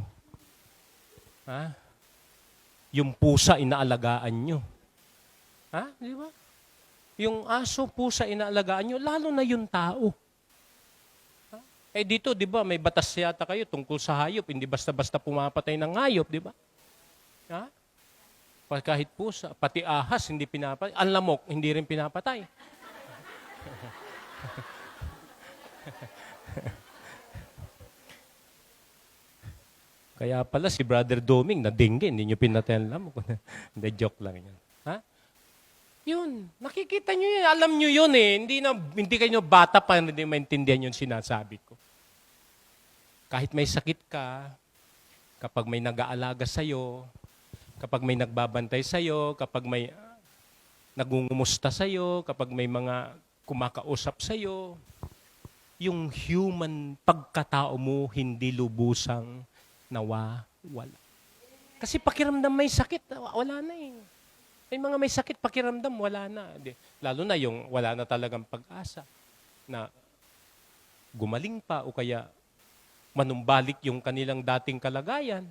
Ha? Yung pusa, inaalagaan nyo. Ha? Di ba? Yung aso, pusa, inaalagaan nyo, lalo na yung tao. Ha? Eh dito, di ba, may batas yata kayo tungkol sa hayop. Hindi basta-basta pumapatay ng hayop, di ba? Ha? Kahit pusa, pati ahas, hindi pinapatay. Ang lamok, hindi rin pinapatay. Kaya pala si Brother Doming na dengue, hindi nyo pinatayan lang. Hindi, joke lang yan. Ha? Yun, nakikita nyo yun. Alam nyo yun eh. Hindi kayo bata pa, hindi maintindihan yung sinasabi ko. Kahit may sakit ka, kapag may nag-aalaga sa'yo, kapag may nagbabantay sa'yo, kapag may nagungumusta sa'yo, kapag may mga kumakausap sa'yo, yung human pagkatao mo hindi lubusang nawawala. Kasi pakiramdam may sakit, wala na eh. May mga may sakit, pakiramdam, wala na. Lalo na yung wala na talagang pag-asa na gumaling pa o kaya manumbalik yung kanilang dating kalagayan.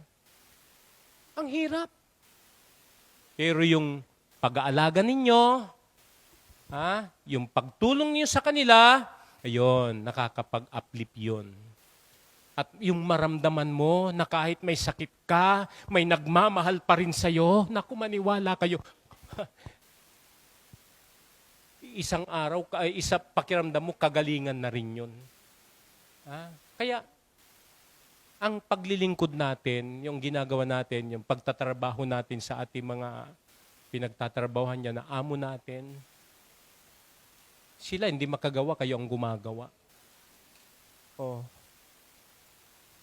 Ang hirap. Pero yung pag-aalaga ninyo, yung pagtulong niyo sa kanila, ayun, nakakapag-uplift yun. At yung maramdaman mo na kahit may sakit ka, may nagmamahal pa rin sa'yo, naku, maniwala kayo. Isang araw, isa pakiramdam mo, kagalingan na rin yun. Kaya, ang paglilingkod natin, yung ginagawa natin, yung pagtatrabaho natin sa ating mga pinagtatrabahuhan niya na amo natin, sila hindi makagawa, kayo ang gumagawa.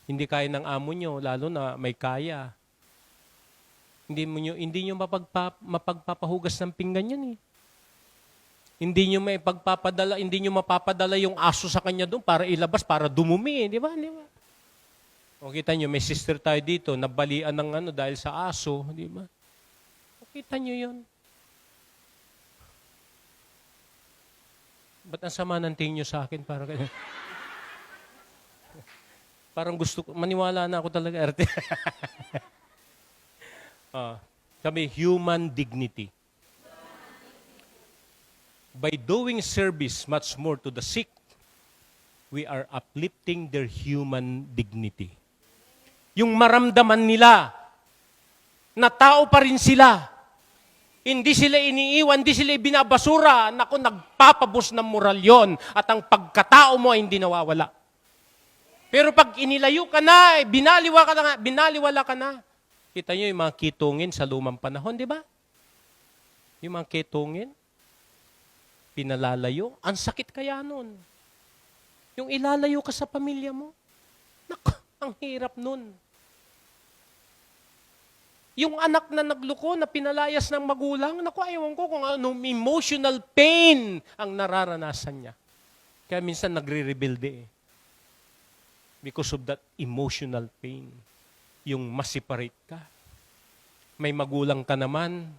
Hindi kaya ng amo nyo, lalo na may kaya. Hindi nyo mapagpapahugas ng pinggan yan eh. Hindi nyo mapapadala yung aso sa kanya doon para ilabas, para dumumi eh. Di ba? O kita nyo, may sister tayo dito, nabalian ng dahil sa aso. Di ba? O kita nyo yun. Ba't ang sama ng tingin nyo sa akin? Parang gusto ko, maniwala na ako talaga, arte. Sabi, human dignity. By doing service much more to the sick, we are uplifting their human dignity. Yung maramdaman nila na tao pa rin sila. Hindi sila iniiwan, hindi sila ibinabasura. Naku, nagpapabus ng moral yon at ang pagkatao mo ay hindi nawawala. Pero pag inilayo ka na, binaliwala ka na. Kita nyo yung mga kitungin sa lumang panahon, di ba? Yung mga kitungin, pinalalayo. Ang sakit kaya nun. Yung ilalayo ka sa pamilya mo. Naku, ang hirap nun. Yung anak na nagluko, na pinalayas ng magulang, naku, ayaw ko kung anong emotional pain ang nararanasan niya. Kaya minsan nagre-rebelde eh. Because of that emotional pain. Yung masiparate ka. May magulang ka naman,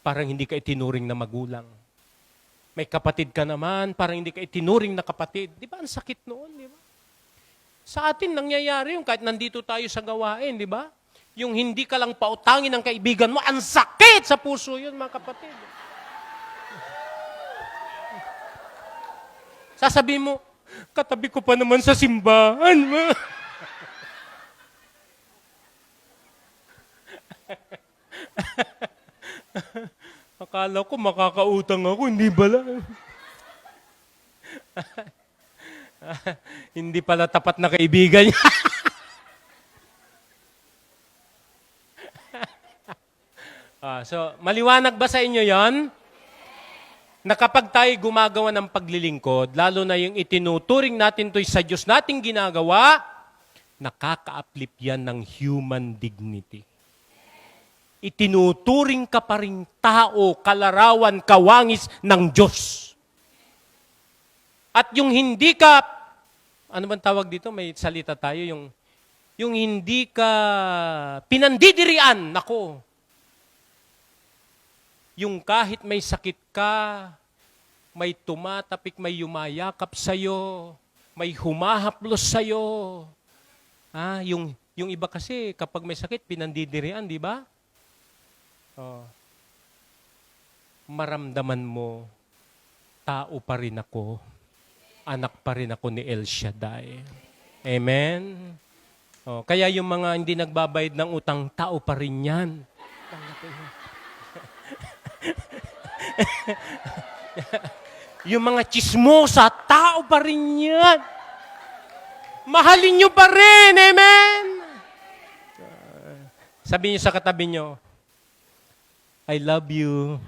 parang hindi ka itinuring na magulang. May kapatid ka naman, parang hindi ka itinuring na kapatid. Di ba? Ang sakit noon, di ba? Sa atin, nangyayari yung kahit nandito tayo sa gawain, di ba? Yung hindi ka lang pautangin ng kaibigan mo, ang sakit sa puso yun, mga kapatid. Sasabihin mo, katabi ko pa naman sa simbahan. Akala ko makakautang ako, hindi pala. Hindi pala tapat na kaibigan niya. So, maliwanag ba sa inyo yon? Na kapag tayo gumagawa ng paglilingkod, lalo na yung itinuturing natin ito'y sa Diyos nating ginagawa, nakaka-uplift yan ng human dignity. Itinuturing ka pa rin tao, kalarawan, kawangis ng Diyos. At yung hindi ka, ano bang tawag dito? May salita tayo, yung hindi ka pinandidirian, nako. Yung kahit may sakit ka, may tumatapik, may yumayakap sa'yo, may humahaplos sa'yo. Yung iba kasi, kapag may sakit, pinandidirian, di ba? Maramdaman mo, tao pa rin ako, anak pa rin ako ni El Shaddai. Amen? Kaya yung mga hindi nagbabayad ng utang, tao pa rin yan. Yung mga chismosa, tao pa rin yan. Mahalin nyo pa rin, amen? Sabihin nyo sa katabi nyo, I love you.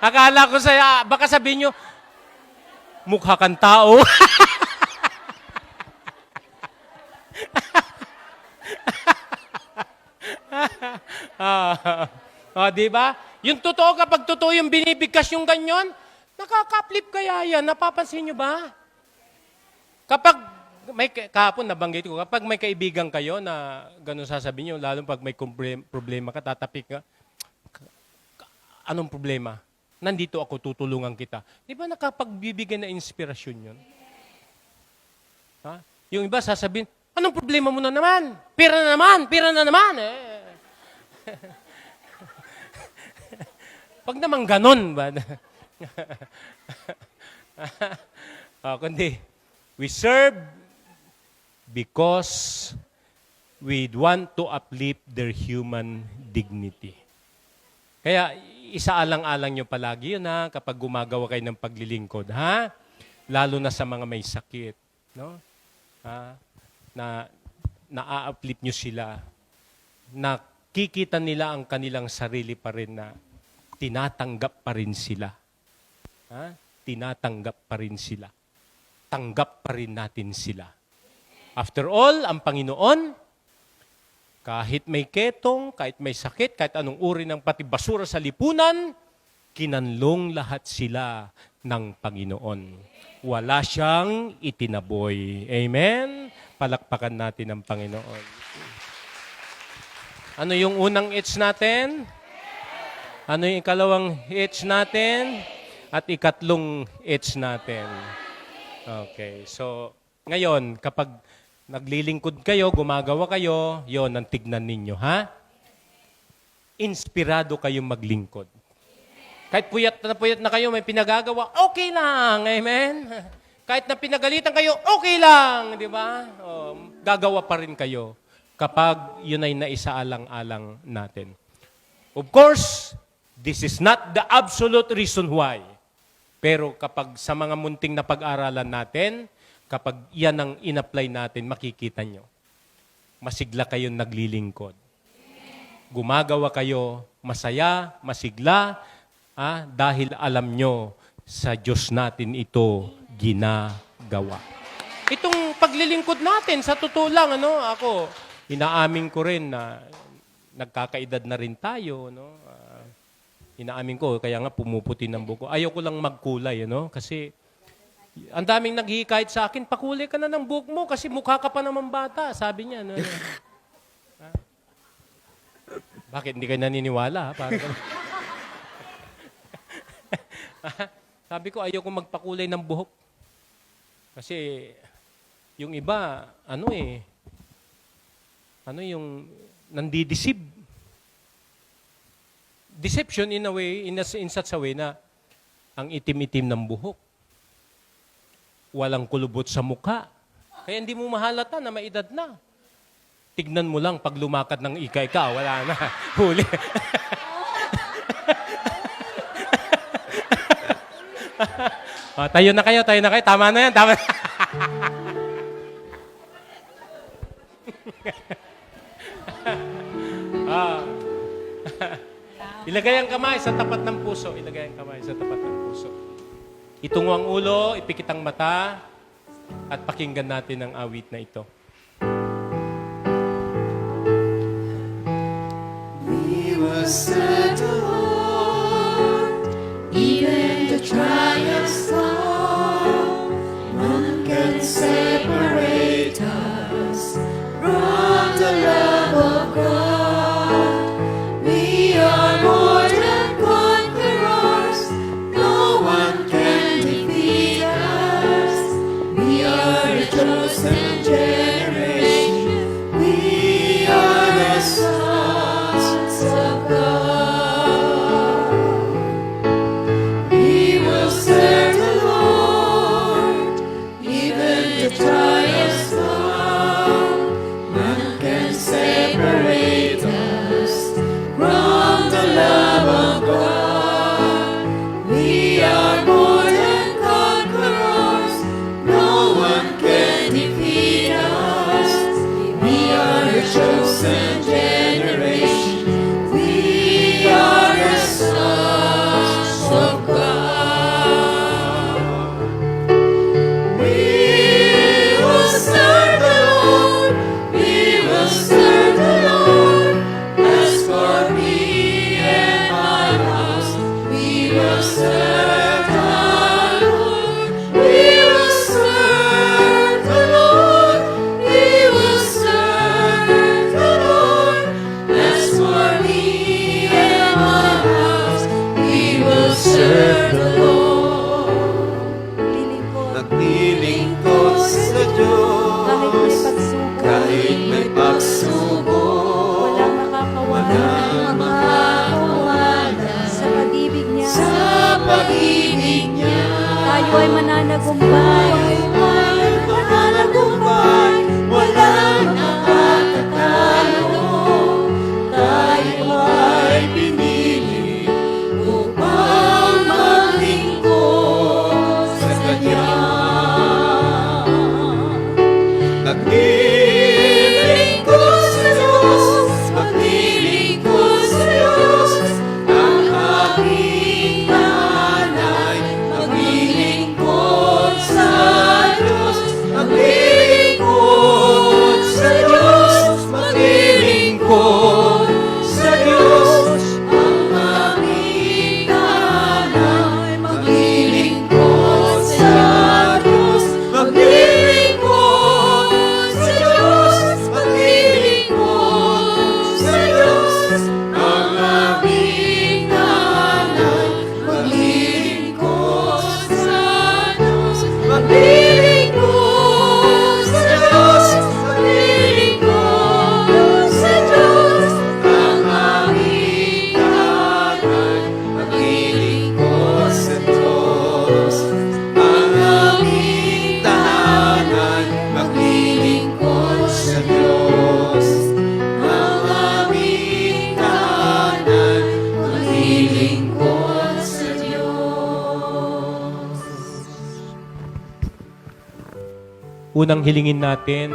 Akala ko sa'yo, baka sabihin nyo, mukha kang tao. Di ba? Yung totoo, kapag totoo yung binibigkas yung ganyan, nakaka-uplift kaya yan. Napapansin nyo ba? Kapag kahapon nabanggit ko, kapag may kaibigan kayo na ganun sasabihin nyo, lalo pag may problema ka, tatapik ka, anong problema? Nandito ako, tutulungan kita. Di ba nakapagbibigay na inspirasyon yun? Ha? Yung iba sasabihin, anong problema mo na naman? Pira na naman! Pira na naman! Pag naman ganun ba? Kundi, we serve because we want to uplift their human dignity. Kaya, isaalang-alang nyo palagi yun, ha? Kapag gumagawa kayo ng paglilingkod, ha? Lalo na sa mga may sakit, no? Ha? Na-uplift nyo sila. Nakikita nila ang kanilang sarili pa rin na tinatanggap pa rin sila. Ha? Tinatanggap pa rin sila. Tanggap pa rin natin sila. After all, ang Panginoon, kahit may ketong, kahit may sakit, kahit anong uri ng pati basura sa lipunan, kinanlong lahat sila ng Panginoon. Wala siyang itinaboy. Amen? Palakpakan natin ang Panginoon. Ano yung unang H natin? Ano yung ikalawang H natin? At ikatlong H natin. Okay, so ngayon, kapag naglilingkod kayo, gumagawa kayo, yon ang tignan ninyo, ha? Inspirado kayong maglingkod. Kahit puyat na kayo, may pinagagawa, okay lang, amen? Kahit na pinagalitan kayo, okay lang, di ba? Gagawa pa rin kayo kapag yun ay naisaalang-alang natin. Of course, this is not the absolute reason why. Pero kapag sa mga munting na pag-aralan natin, kapag yan ang in-apply natin, makikita nyo. Masigla kayong naglilingkod. Gumagawa kayo masaya, masigla, dahil alam nyo sa Diyos natin ito ginagawa. Itong paglilingkod natin, sa totoo lang, ako, inaamin ko rin na nagkakaedad na rin tayo, inaamin ko, kaya nga pumuputi ng buko. Ayaw ko lang magkulay, kasi ang daming naghihikayat sa akin, pakulay ka na ng buhok mo kasi mukha ka pa naman bata. Sabi niya. Bakit? Hindi kayo naniniwala? Sabi ko, ayaw ko magpakulay ng buhok. Kasi yung iba, yung nandideceive. Deception in a way, in such a way na ang itim-itim ng buhok. Walang kulubot sa mukha. Kaya hindi mo mahalata na may edad na. Tignan mo lang pag lumakad ng ika-ika, wala na. Huli. Tayo na kayo. Tama na yan, tama na. Ilagay ang kamay sa tapat ng puso. Itungo ang ulo, ipikit ang mata, at pakinggan natin ang awit na ito. We will serve the Lord, even the trials come. None can separate us from the love of God. We are more than conquerors. No one can defeat us. We are a chosen generation. We are the sons of God. We will serve the Lord, even the trials come. None can separate us from the love of God. We are more than conquerors. No one can defeat us. We are a chosen generation. We are the sons of God. We will serve the Lord. We will serve the Lord. As for me and my house, we will serve the Lord. We will serve the Lord mananagumpay, mananagumpay, walang nakatatalo. Tayo ay pinili upang maglingkod sa Kanya. Maglilingkod sa Diyos, maglilingkod sa Diyos, ang aking nanay. Maglilingkod sa Diyos, maglilingkod sa Diyos, maglilingkod sa Diyos, ang aking nanay. Maglilingkod sa Diyos, maglilingkod sa Diyos, maglilingkod sa Diyos, ang aming nanay. Maglilingkod sa Diyos, maglilingkod sa Diyos, maglilingkod sa Diyos, ang aming nanay. Maglilingkod sa Diyos, ang aming tahanan. Maglilingkod sa Diyos, ang aming tahanan. Maglilingkod sa Diyos. Unang hilingin natin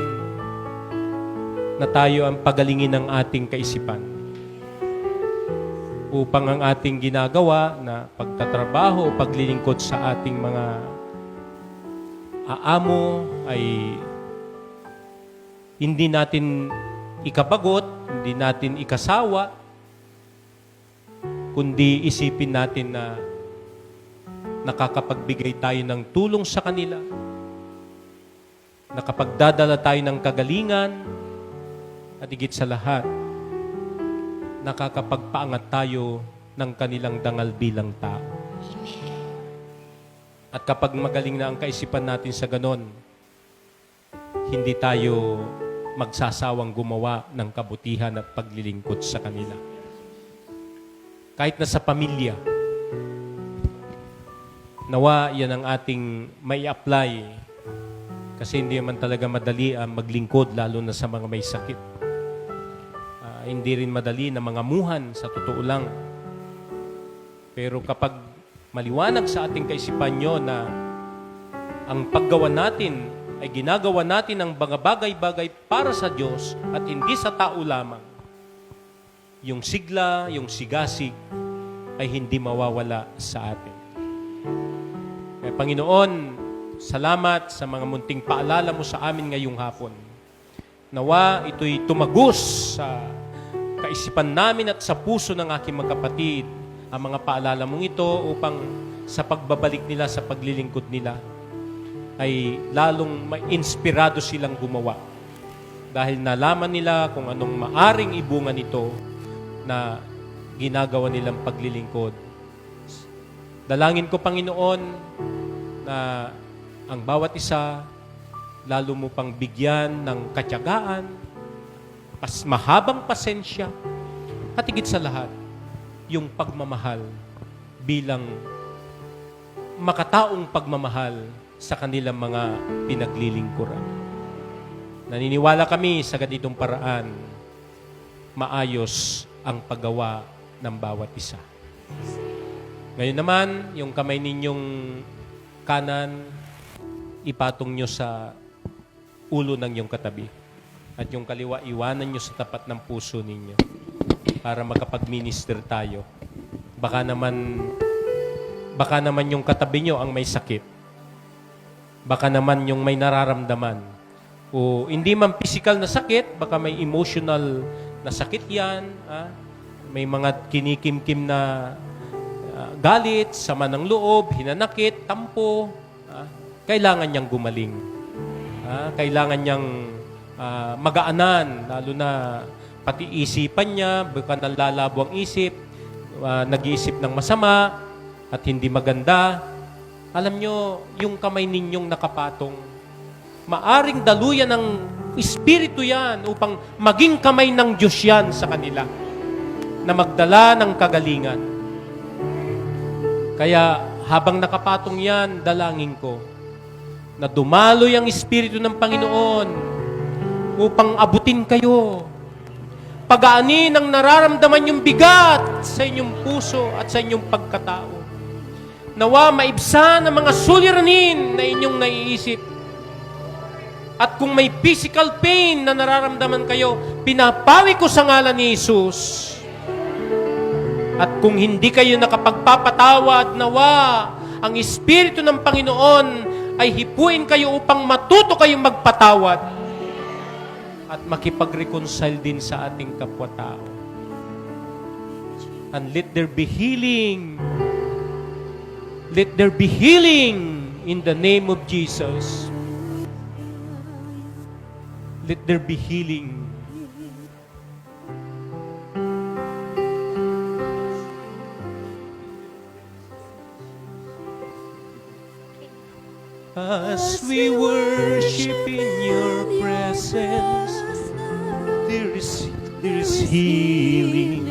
na tayo ang pagalingin ng ating kaisipan upang ang ating ginagawa na pagtatrabaho o paglilingkod sa ating mga aamo ay hindi natin ikabagot, hindi natin ikasawa, kundi isipin natin na nakakapagbigay tayo ng tulong sa kanila, nakapagdadala tayo ng kagalingan, at higit sa lahat, nakakapagpaangat tayo ng kanilang dangal bilang tao. At kapag magaling na ang kaisipan natin sa ganon, hindi tayo magsasawang gumawa ng kabutihan at paglilingkod sa kanila. Kahit na sa pamilya, nawa yan ang ating may apply. Kasi hindi naman talaga madali ang maglingkod, lalo na sa mga may sakit. Hindi rin madali na mga muhan, sa totoo lang. Pero kapag maliwanag sa ating kaisipan nyo na ang paggawa natin ay ginagawa natin ang mga bagay-bagay para sa Diyos at hindi sa tao lamang, yung sigla, yung sigasig ay hindi mawawala sa atin. Kaya Panginoon, salamat sa mga munting paalala mo sa amin ngayong hapon. Nawa ito'y tumagos sa kaisipan namin at sa puso ng aking mga kapatid ang mga paalala mong ito upang sa pagbabalik nila, sa paglilingkod nila, ay lalong ma-inspirado silang gumawa. Dahil nalaman nila kung anong maaring ibunga nito na ginagawa nilang paglilingkod. Dalangin ko, Panginoon, na ang bawat isa, lalo mo pang bigyan ng katyagaan, mahabang pasensya, at higit sa lahat, yung pagmamahal bilang makataong pagmamahal sa kanilang mga pinaglilingkuran. Naniniwala kami sa ganitong paraan, maayos ang paggawa ng bawat isa. Ngayon naman, yung kamay ninyong kanan, ipatong nyo sa ulo ng iyong katabi. At yung kaliwa, iwanan nyo sa tapat ng puso ninyo para makapag-minister tayo. Baka naman yung katabi nyo ang may sakit. Baka naman yung may nararamdaman. O hindi man physical na sakit, baka may emotional na sakit yan. May mga kinikimkim na galit, sama ng loob, hinanakit, tampo. Kailangan niyang gumaling. Kailangan niyang magaanan, lalo na pati isipan niya, baka nalalabo ang isip, nag-iisip ng masama at hindi maganda. Alam nyo, yung kamay ninyong nakapatong, maaring daluyan ng Espiritu yan upang maging kamay ng Diyos yan sa kanila na magdala ng kagalingan. Kaya habang nakapatong yan, dalangin ko na dumaloy ang Espiritu ng Panginoon upang abutin kayo. Pagaanin ang nararamdaman yung bigat sa inyong puso at sa inyong pagkatao. Nawa maibsan ang mga suliranin na inyong naiisip. At kung may physical pain na nararamdaman kayo, pinapawi ko sa ngalan ni Jesus. At kung hindi kayo nakapagpapatawad, nawa ang Espiritu ng Panginoon ay hipuin kayo upang matuto kayong magpatawad at makipag-reconcile din sa ating kapwa-tao. And let there be healing. Let there be healing in the name of Jesus. Let there be healing. As we worship in your presence, there is healing.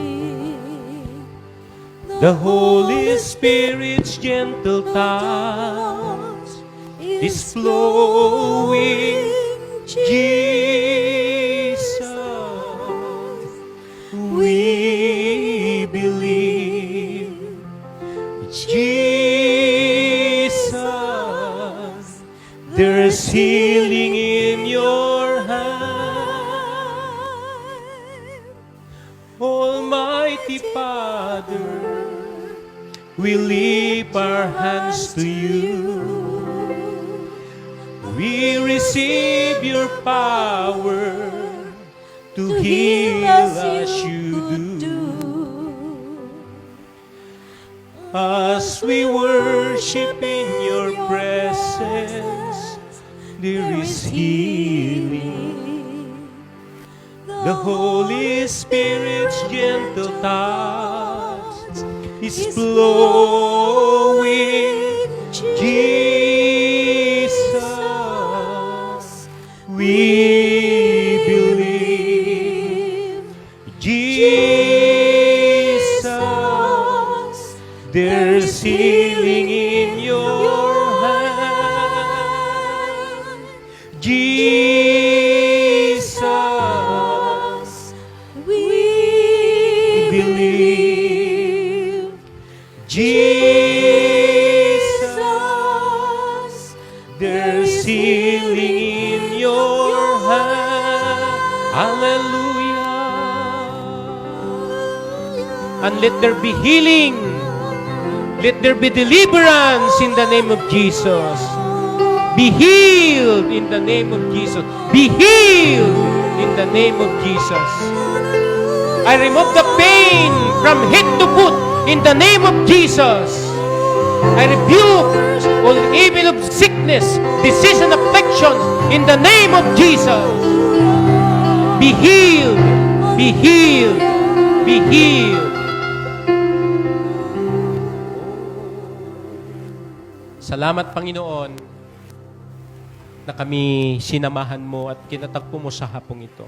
The Holy Spirit's gentle touch is flowing. Jesus, we believe. Jesus, there's healing in your hand. Almighty Father, we lift our hands to you. We receive your power to heal as you do. As we worship in your presence, there is healing. The Holy Spirit's gentle touch is flowing. Jesus, we believe. Jesus, there's healing in your hand. Jesus, we believe. Jesus, there's healing in your hand. Hallelujah. And let there be healing. Let there be deliverance in the name of Jesus. Be healed in the name of Jesus. Be healed in the name of Jesus. I remove the pain from head to foot in the name of Jesus. I rebuke all evil of sickness, disease, and afflictions in the name of Jesus. Be healed. Be healed. Be healed. Salamat, Panginoon, na kami sinamahan mo at kinatagpo mo sa hapong ito.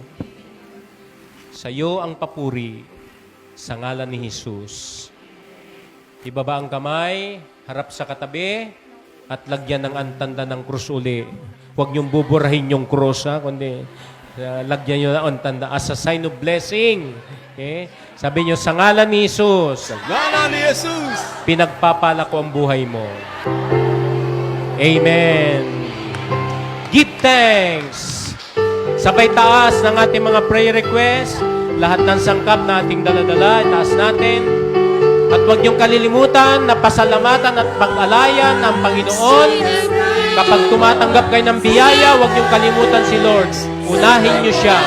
Sa iyo ang papuri sa ngalan ni Jesus. Ibaba ang kamay, harap sa katabi, at lagyan ng antanda ng krus uli. Huwag niyong buburahin yung krus, ha? Kundi lagyan niyo ng antanda as a sign of blessing. Okay? Sabi niyo, sa ngalan ni Jesus, Ngalan ni Jesus. pinagpapala ko ang buhay mo. Amen. Give thanks. Sabay taas ng ating mga prayer request. Lahat ng sangkap na ating daladala, itaas natin. At huwag niyong kalilimutan na pasalamatan at pag-alayan ang Panginoon. Kapag tumatanggap kayo ng biyaya, huwag niyong kalimutan si Lord. Unahin niyo siya.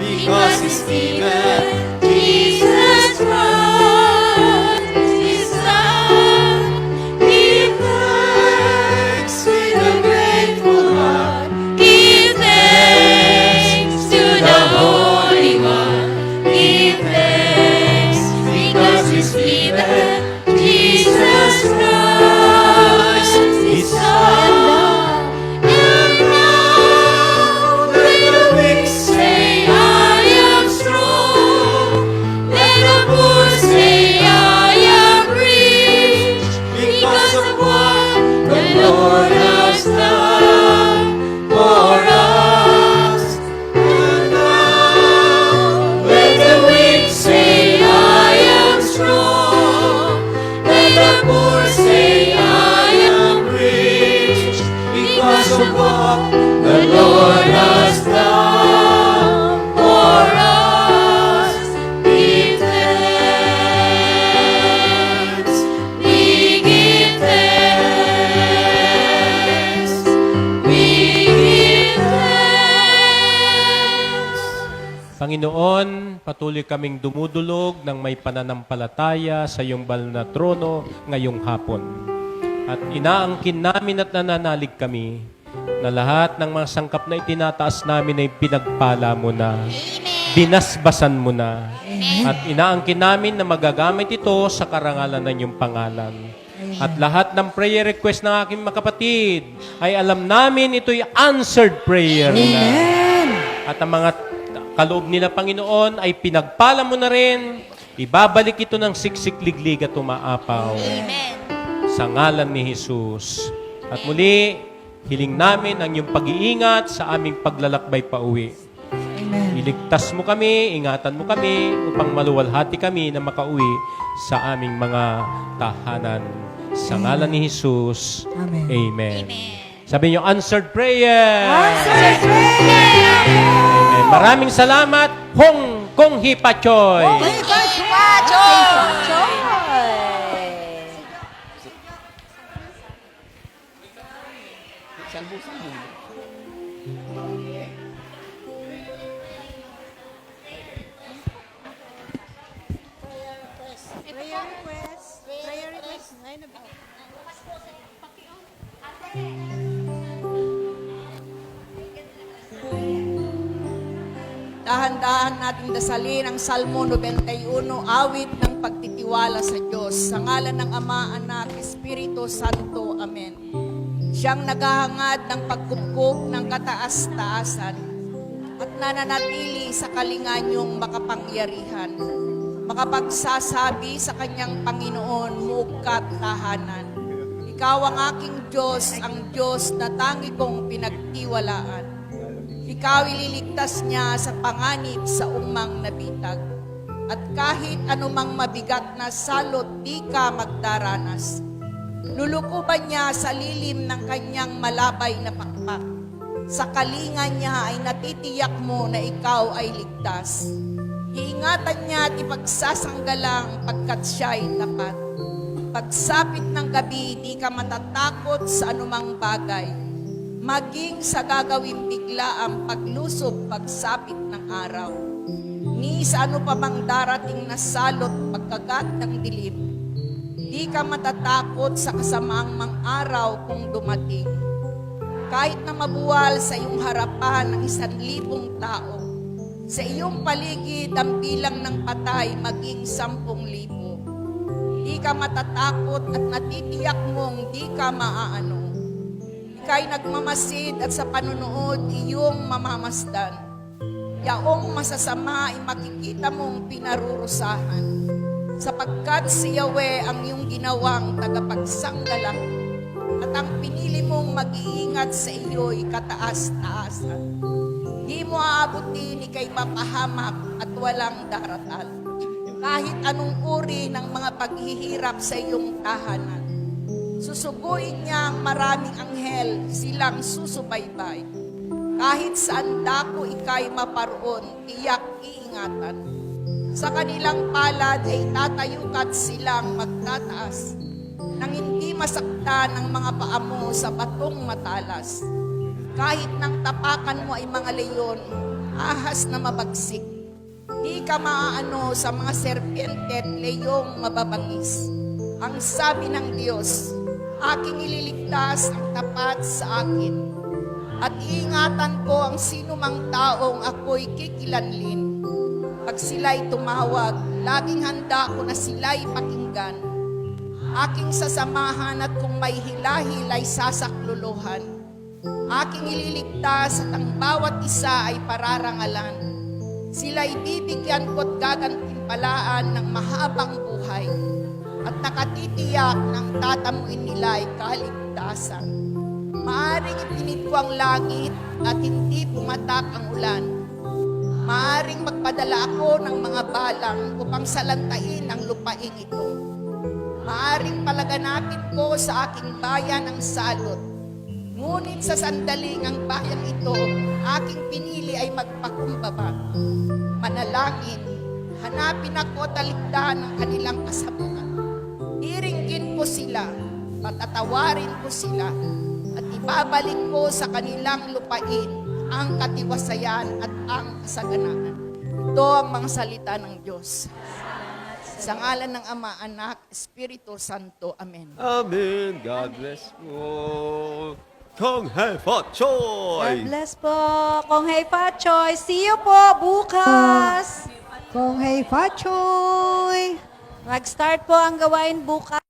Because He's given Jesus Christ, His Son. Give thanks with a grateful heart. Give thanks to the Holy One. Give thanks because He's given Jesus Christ, His Son. And now let the weak say, I am strong. pagsubok, the Lord has done for us. Give thanks, we give thanks, we give thanks. Panginoon, patuloy kaming dumudulog ng may pananampalataya sa iyong banal na trono ngayong hapon. At inaangkin namin at nananalig kami na lahat ng mga sangkap na itinataas namin ay pinagpala mo na, binasbasan mo na. At inaangkin namin na magagamit ito sa karangalan ng iyong pangalan. At lahat ng prayer request ng aking mga kapatid ay alam namin ito'y answered prayer na. At ang mga kaloob nila, Panginoon, ay pinagpala mo na rin. Ibabalik ito ng siksik, liglig at umaapaw. Sa ngalan ni Jesus. At muli, hiling namin ang iyong pag-iingat sa aming paglalakbay pa uwi. Iligtas mo kami, ingatan mo kami, upang maluwalhati kami na makauwi sa aming mga tahanan. Sa ngalan ni Jesus. Amen. Sabi niyo, answered prayer. Answered prayer. Amen. Maraming salamat, Hong Kong Hipachoy. Dahan-dahan nating dasalin ang Salmo 91, awit ng pagtitiwala sa Diyos. Sa ngalan ng Ama, Anak, Espiritu Santo. Amen. Siyang naghahangad ng pagkupkup ng kataas-taasan at nananatili sa kalinganyong makapangyarihan. Makapagsasabi sa kanyang Panginoon, mukat tahanan. Ikaw ang aking Diyos, ang Diyos na tangi kong pinagtiwalaan. Ikaw ililigtas niya sa panganib sa umang nabitag. At kahit anumang mabigat na salot, di ka magdaranas. Lulukuban niya sa lilim ng kanyang malabay na pakpak. Sa kalinga niya ay natitiyak mo na ikaw ay ligtas. Iingatan niya at ipagsasanggalang pagkat siya'y tapat. Pagsapit ng gabi, di ka matatakot sa anumang bagay. Maging sa gagawing bigla ang paglusob pagsapit ng araw. Ni sa ano pa mang darating na salot pagkagat ng dilim. Di ka matatakot sa kasamaang mang araw kung dumating. Kahit na mabuwal sa iyong harapan ng 1,000 tao, sa iyong paligid ang bilang ng patay maging 10,000. Di ka matatakot at natitiyak mong di ka maaano. Ika'y nagmamasid at sa panunood iyong mamamasdan. Yaong masasama ay makikita mong pinarurusahan. Sapagkat si Yahweh ang iyong ginawang tagapagsanggalang at ang pinili mong mag-iingat sa iyo'y kataas-taasan. Di mo aabutin, ika'y mapahamak at walang daratal. Kahit anong uri ng mga paghihirap sa iyong tahanan. Susuguin niya ang maraming anghel, silang susubaybay. Kahit saan dako ika'y maparoon, tiyak iingatan. Sa kanilang palad ay tatayukat silang magtataas, nang hindi masaktan ang mga paa mo sa batong matalas. Kahit nang tapakan mo ay mga leyon, ahas na mabagsik. Di ka maaano sa mga serpente at leyong mababangis. Ang sabi ng Diyos, aking ililigtas ang tapat sa akin. At iingatan ko ang sinumang taong ako'y kikilanlin. Pag sila'y tumawag, laging handa ko na sila'y pakinggan. Aking sasamahan at kung may hilahil ay sasakluluhan. Aking ililigtas at ang bawat isa ay pararangalan. Sila'y bibigyan ko't gagantimpalaan ng mahabang buhay. At nakatitiyak ng tatamuin nila ay kaligtasan. Maaring ipinit ko ang langit at hindi pumatak ang ulan. Maaring magpadala ako ng mga balang upang salantain ang lupaing ito. Maaring palaganapin ko sa aking bayan ang salot. Ngunit sa sandaling ang bayang ito, aking pinili ay magpakumbaba. Manalangin, hanapin ako talikdan ng kanilang kasabukan. Iringgin ko sila, patatawarin ko sila, at ibabalik ko sa kanilang lupain ang katiwasayan at ang kasaganaan. Ito ang mga salita ng Diyos. Sa ngalan ng Ama, Anak, Espiritu Santo. Amen. Amen. God bless po. Kong Hei Fa God Choy! bless po. Kong Hei Fa Choy. See you po bukas. Kong Hei Fa Choy! Mag-start po ang gawain bukas.